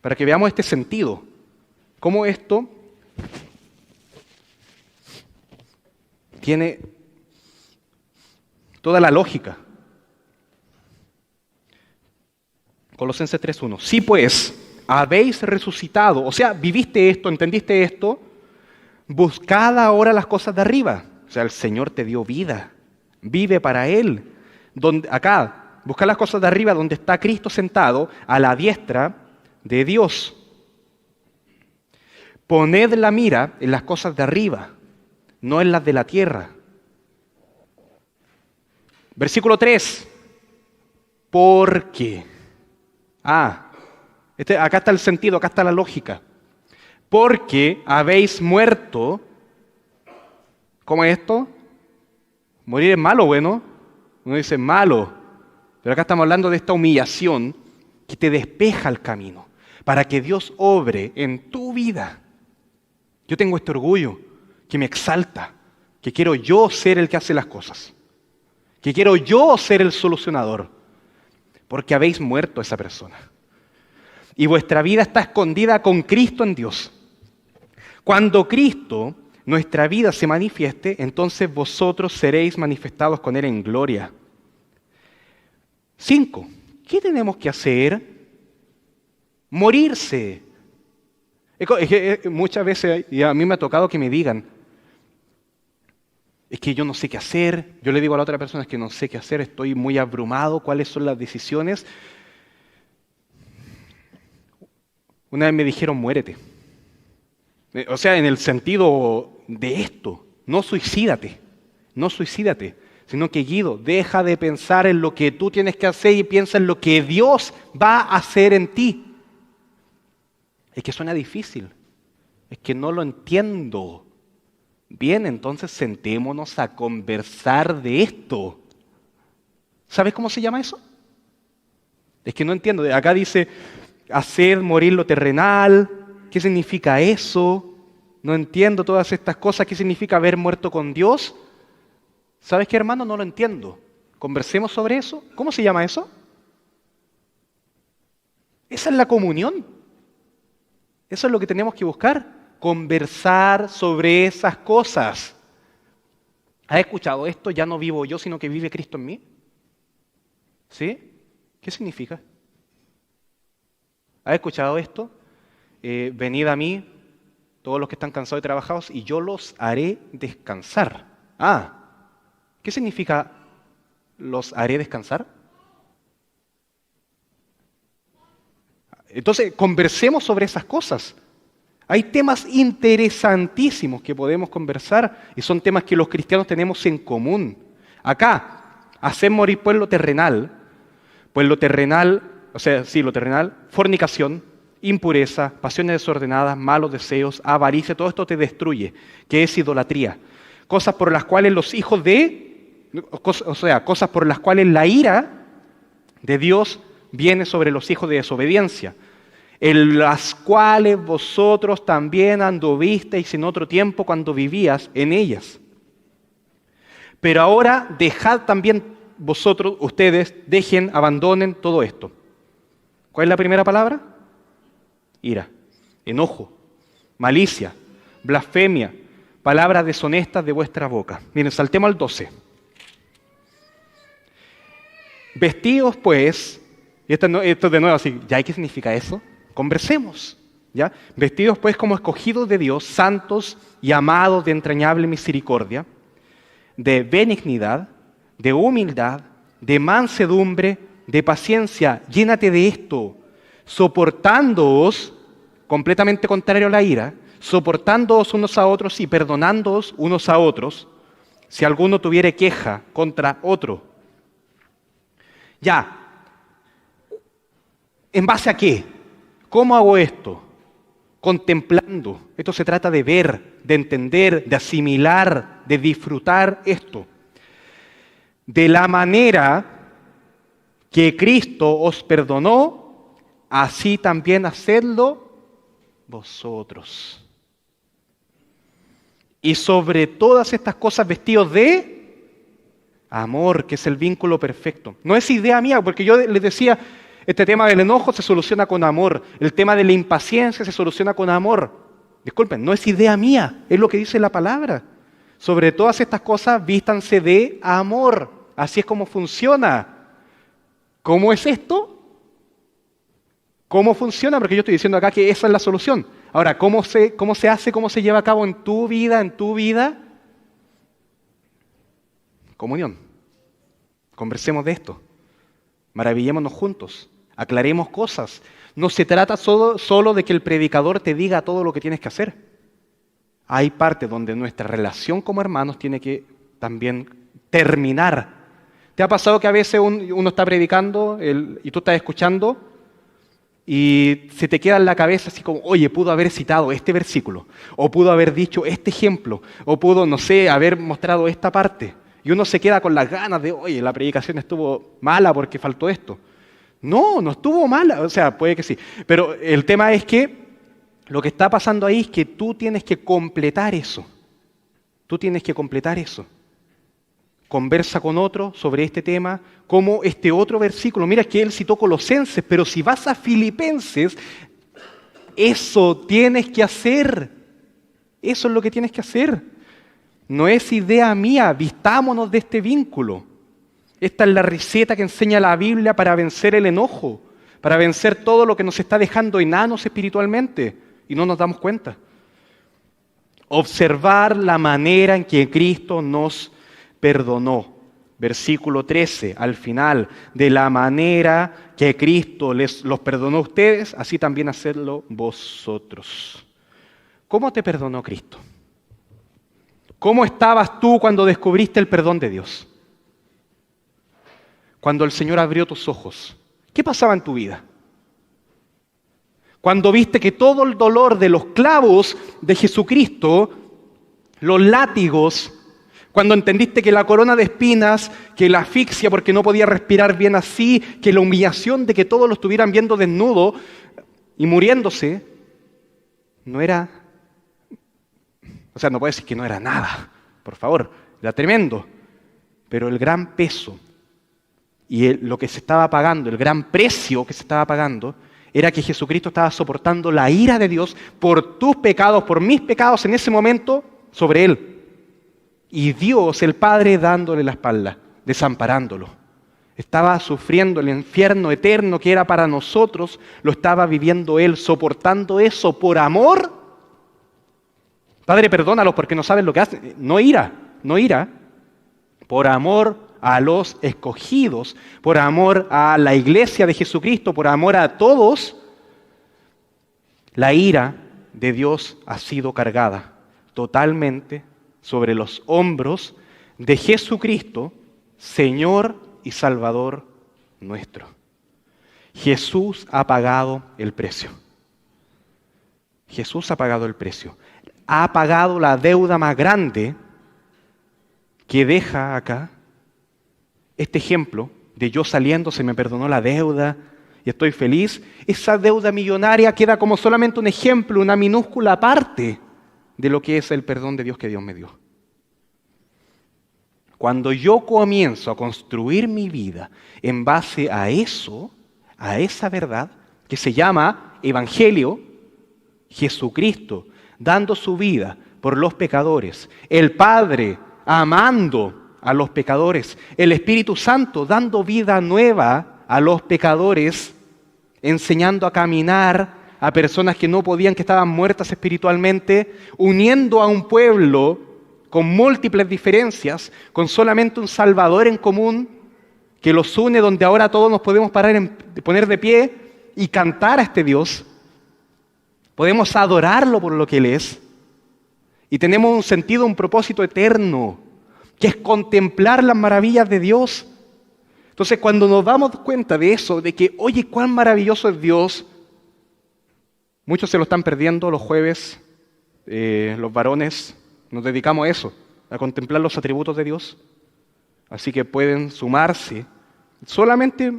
Para que veamos este sentido. Cómo esto tiene toda la lógica. Colosenses 3:1. Sí, pues, habéis resucitado, o sea, viviste esto, entendiste esto, buscad ahora las cosas de arriba. O sea, el Señor te dio vida, vive para Él. Acá, buscad las cosas de arriba donde está Cristo sentado a la diestra de Dios. Poned la mira en las cosas de arriba, no en las de la tierra. Versículo 3. Porque. Acá está el sentido, acá está la lógica. Porque habéis muerto. ¿Cómo es esto? Morir es malo, bueno. Uno dice malo. Pero acá estamos hablando de esta humillación que te despeja el camino para que Dios obre en tu vida. Yo tengo este orgullo que me exalta, que quiero yo ser el que hace las cosas, que quiero yo ser el solucionador, porque habéis muerto a esa persona. Y vuestra vida está escondida con Cristo en Dios. Cuando Cristo, nuestra vida, se manifieste, entonces vosotros seréis manifestados con Él en gloria. 5. ¿Qué tenemos que hacer? Morirse. Muchas veces, y a mí me ha tocado que me digan, es que yo no sé qué hacer. Yo le digo a la otra persona, es que no sé qué hacer, estoy muy abrumado, ¿cuáles son las decisiones? Una vez me dijeron, muérete. O sea, en el sentido de esto, no suicídate, sino que Guido, deja de pensar en lo que tú tienes que hacer y piensa en lo que Dios va a hacer en ti. Es que suena difícil, es que no lo entiendo. Bien, entonces sentémonos a conversar de esto. ¿Sabes cómo se llama eso? Es que no entiendo. Acá dice, hacer morir lo terrenal. ¿Qué significa eso? No entiendo todas estas cosas. ¿Qué significa haber muerto con Dios? ¿Sabes qué, hermano? No lo entiendo. Conversemos sobre eso. ¿Cómo se llama eso? Esa es la comunión. Eso es lo que tenemos que buscar. Conversar sobre esas cosas. ¿Has escuchado esto? Ya no vivo yo, sino que vive Cristo en mí. ¿Sí? ¿Qué significa? ¿Has escuchado esto? Venid a mí, todos los que están cansados y trabajados, y yo los haré descansar. ¿Qué significa los haré descansar? Entonces, conversemos sobre esas cosas. Hay temas interesantísimos que podemos conversar y son temas que los cristianos tenemos en común. Acá, hacer morir pues lo terrenal, lo terrenal, fornicación, impureza, pasiones desordenadas, malos deseos, avaricia, todo esto te destruye, que es idolatría. Cosas por las cuales cosas por las cuales la ira de Dios viene sobre los hijos de desobediencia, en las cuales vosotros también anduvisteis en otro tiempo cuando vivías en ellas. Pero ahora dejad también ustedes, abandonen todo esto. ¿Cuál es la primera palabra? Ira, enojo, malicia, blasfemia, palabras deshonestas de vuestra boca. Miren, saltemos al 12. Vestidos pues, y esto de nuevo así, ¿ya qué significa eso? Conversemos, ¿ya? Vestidos pues como escogidos de Dios, santos y amados de entrañable misericordia, de benignidad, de humildad, de mansedumbre, de paciencia. Llénate de esto, soportándoos, completamente contrario a la ira, soportándoos unos a otros y perdonándoos unos a otros, si alguno tuviere queja contra otro. Ya, ¿En base a qué? ¿Cómo hago esto? Contemplando. Esto se trata de ver, de entender, de asimilar, de disfrutar esto. De la manera que Cristo os perdonó, así también hacedlo vosotros. Y sobre todas estas cosas vestidos de amor, que es el vínculo perfecto. No es idea mía, porque yo les decía, este tema del enojo se soluciona con amor. El tema de la impaciencia se soluciona con amor. Disculpen, no es idea mía, es lo que dice la palabra. Sobre todas estas cosas vístanse de amor. Así es como funciona. ¿Cómo es esto? ¿Cómo funciona? Porque yo estoy diciendo acá que esa es la solución. Ahora, ¿cómo se hace, cómo se lleva a cabo en tu vida? Comunión. Conversemos de esto. Maravillémonos juntos. Aclaremos cosas. No se trata solo de que el predicador te diga todo lo que tienes que hacer. Hay parte donde nuestra relación como hermanos tiene que también terminar. ¿Te ha pasado que a veces uno está predicando y tú estás escuchando y se te queda en la cabeza así como, oye, pudo haber citado este versículo, o pudo haber dicho este ejemplo, o pudo, no sé, haber mostrado esta parte? Y uno se queda con las ganas de, oye, la predicación estuvo mala porque faltó esto. No estuvo mala, o sea, puede que sí. Pero el tema es que lo que está pasando ahí es que tú tienes que completar eso. Tú tienes que completar eso. Conversa con otro sobre este tema, como este otro versículo. Mira que él citó Colosenses, pero si vas a Filipenses, eso tienes que hacer. Eso es lo que tienes que hacer. No es idea mía, vistámonos de este vínculo. Esta es la receta que enseña la Biblia para vencer el enojo, para vencer todo lo que nos está dejando enanos espiritualmente y no nos damos cuenta. Observar la manera en que Cristo nos perdonó. Versículo 13, al final, de la manera que Cristo los perdonó a ustedes, así también hacedlo vosotros. ¿Cómo te perdonó Cristo? ¿Cómo estabas tú cuando descubriste el perdón de Dios? Cuando el Señor abrió tus ojos, ¿qué pasaba en tu vida? Cuando viste que todo el dolor de los clavos de Jesucristo, los látigos, cuando entendiste que la corona de espinas, que la asfixia porque no podía respirar bien así, que la humillación de que todos lo estuvieran viendo desnudo y muriéndose, no era, o sea, no puedo decir que no era nada, por favor, era tremendo, pero el gran peso y lo que se estaba pagando, el gran precio que se estaba pagando, era que Jesucristo estaba soportando la ira de Dios por tus pecados, por mis pecados en ese momento sobre Él. Y Dios, el Padre, dándole la espalda, desamparándolo. Estaba sufriendo el infierno eterno que era para nosotros, lo estaba viviendo Él, soportando eso por amor. Padre, perdónalos porque no saben lo que hacen. No ira, por amor a los escogidos, por amor a la iglesia de Jesucristo, por amor a todos, la ira de Dios ha sido cargada totalmente sobre los hombros de Jesucristo, Señor y Salvador nuestro. Jesús ha pagado el precio. Jesús ha pagado el precio. Ha pagado la deuda más grande que deja acá. Este ejemplo de yo saliendo, se me perdonó la deuda y estoy feliz, esa deuda millonaria queda como solamente un ejemplo, una minúscula parte de lo que es el perdón de Dios que Dios me dio. Cuando yo comienzo a construir mi vida en base a eso, a esa verdad que se llama Evangelio, Jesucristo dando su vida por los pecadores, el Padre amando a los pecadores, el Espíritu Santo dando vida nueva a los pecadores, enseñando a caminar a personas que no podían, que estaban muertas espiritualmente, uniendo a un pueblo con múltiples diferencias, con solamente un Salvador en común, que los une, donde ahora todos nos podemos poner de pie y cantar a este Dios. Podemos adorarlo por lo que Él es. Y tenemos un sentido, un propósito eterno, que es contemplar las maravillas de Dios. Entonces, cuando nos damos cuenta de eso, de que, oye, cuán maravilloso es Dios, muchos se lo están perdiendo los jueves, los varones nos dedicamos a eso, a contemplar los atributos de Dios. Así que pueden sumarse. Solamente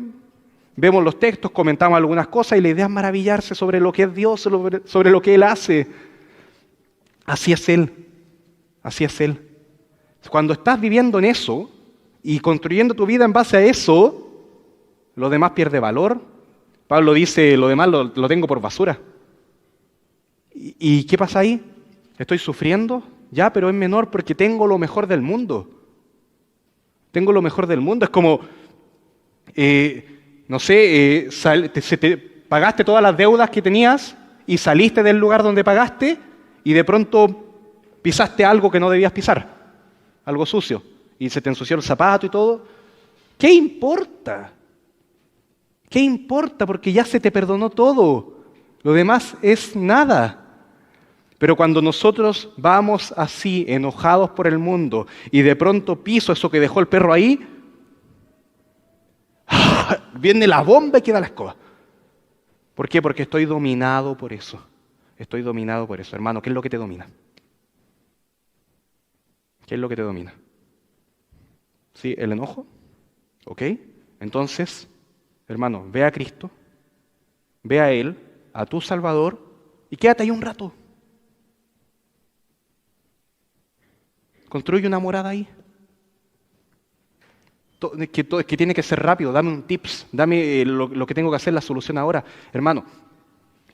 vemos los textos, comentamos algunas cosas y la idea es maravillarse sobre lo que es Dios, sobre lo que Él hace. Así es Él, así es Él. Cuando estás viviendo en eso y construyendo tu vida en base a eso, lo demás pierde valor. Pablo dice, lo demás lo tengo por basura. ¿Y qué pasa ahí? ¿Estoy sufriendo? Ya, pero es menor porque tengo lo mejor del mundo. Tengo lo mejor del mundo. Es como, no sé, pagaste todas las deudas que tenías y saliste del lugar donde pagaste y de pronto pisaste algo que no debías pisar, algo sucio, y se te ensució el zapato y todo. ¿Qué importa? ¿Qué importa? Porque ya se te perdonó todo. Lo demás es nada. Pero cuando nosotros vamos así, enojados por el mundo, y de pronto piso eso que dejó el perro ahí, viene la bomba y queda la escoba. ¿Por qué? Porque estoy dominado por eso. Estoy dominado por eso. Hermano, ¿qué es lo que te domina? ¿Qué es lo que te domina? ¿Sí? ¿El enojo? ¿Ok? Entonces, hermano, ve a Cristo, ve a Él, a tu Salvador, y quédate ahí un rato. Construye una morada ahí. Que tiene que ser rápido. Dame un tips. Dame lo que tengo que hacer, la solución ahora. Hermano,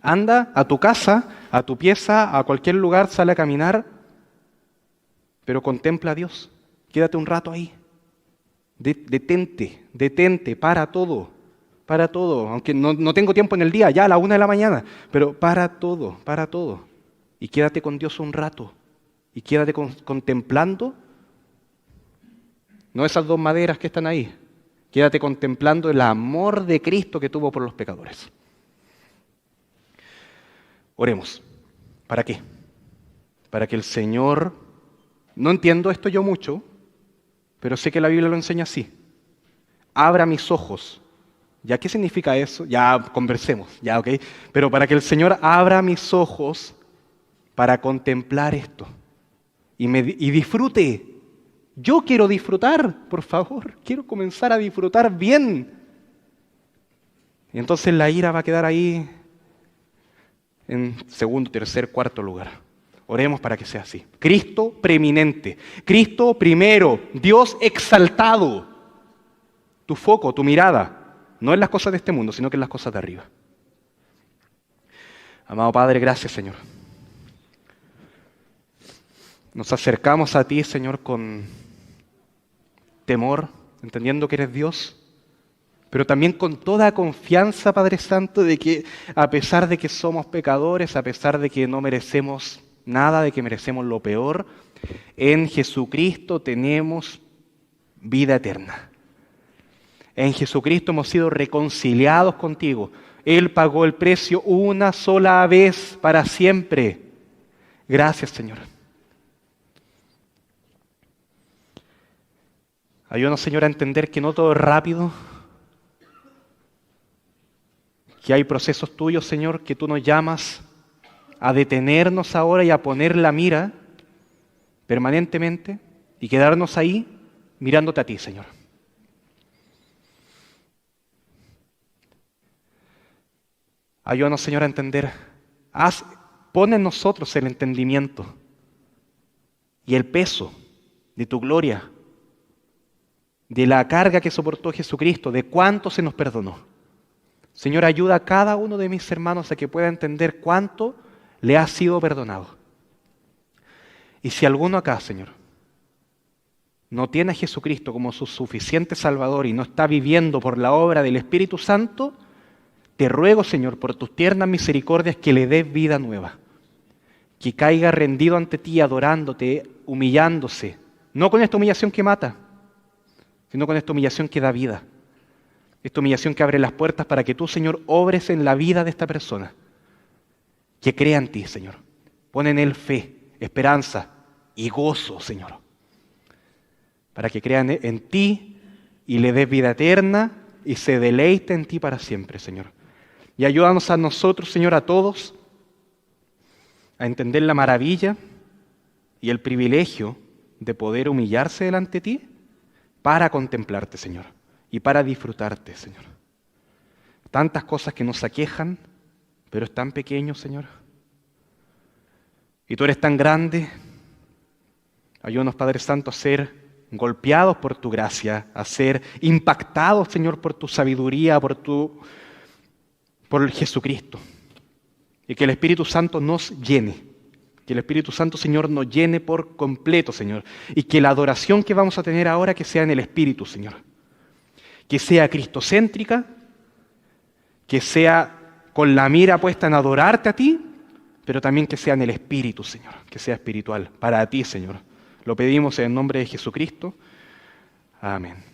anda a tu casa, a tu pieza, a cualquier lugar, sale a caminar, pero contempla a Dios. Quédate un rato ahí. Detente, para todo. Para todo. Aunque no tengo tiempo en el día, ya a la 1 de la mañana. Pero para todo. Y quédate con Dios un rato. Y quédate contemplando, no esas dos maderas que están ahí, quédate contemplando el amor de Cristo que tuvo por los pecadores. Oremos. ¿Para qué? Para que el Señor, no entiendo esto yo mucho, pero sé que la Biblia lo enseña así, abra mis ojos. ¿Ya qué significa eso? Ya conversemos, ya, ok. Pero para que el Señor abra mis ojos para contemplar esto. Y disfrute. Yo quiero disfrutar, por favor. Quiero comenzar a disfrutar bien. Y entonces la ira va a quedar ahí en segundo, tercer, cuarto lugar. Oremos para que sea así. Cristo preeminente. Cristo primero. Dios exaltado. Tu foco, tu mirada, no en las cosas de este mundo, sino que en las cosas de arriba. Amado Padre, gracias, Señor. Nos acercamos a ti, Señor, con temor, entendiendo que eres Dios, pero también con toda confianza, Padre Santo, de que a pesar de que somos pecadores, a pesar de que no merecemos nada, de que merecemos lo peor, en Jesucristo tenemos vida eterna. En Jesucristo hemos sido reconciliados contigo. Él pagó el precio una sola vez para siempre. Gracias, Señor. Ayúdanos, Señor, a entender que no todo es rápido, que hay procesos tuyos, Señor, que tú nos llamas a detenernos ahora y a poner la mira permanentemente y quedarnos ahí mirándote a ti, Señor. Ayúdanos, Señor, a entender. Pon en nosotros el entendimiento y el peso de tu gloria, de la carga que soportó Jesucristo, de cuánto se nos perdonó. Señor, ayuda a cada uno de mis hermanos a que pueda entender cuánto le ha sido perdonado. Y si alguno acá, Señor, no tiene a Jesucristo como su suficiente Salvador y no está viviendo por la obra del Espíritu Santo, te ruego, Señor, por tus tiernas misericordias, que le des vida nueva. Que caiga rendido ante ti, adorándote, humillándose. No con esta humillación que mata, sino con esta humillación que da vida. Esta humillación que abre las puertas para que tú, Señor, obres en la vida de esta persona. Que crea en ti, Señor. Pon en él fe, esperanza y gozo, Señor. Para que crean en ti y le des vida eterna y se deleite en ti para siempre, Señor. Y ayúdanos a nosotros, Señor, a todos, a entender la maravilla y el privilegio de poder humillarse delante de ti para contemplarte, Señor, y para disfrutarte, Señor. Tantas cosas que nos aquejan, pero es tan pequeño, Señor. Y tú eres tan grande. Ayúdanos, Padre Santo, a ser golpeados por tu gracia, a ser impactados, Señor, por tu sabiduría, por Jesucristo. Y que el Espíritu Santo nos llene. Que el Espíritu Santo, Señor, nos llene por completo, Señor. Y que la adoración que vamos a tener ahora que sea en el Espíritu, Señor. Que sea cristocéntrica, que sea con la mira puesta en adorarte a ti, pero también que sea en el Espíritu, Señor. Que sea espiritual para ti, Señor. Lo pedimos en el nombre de Jesucristo. Amén.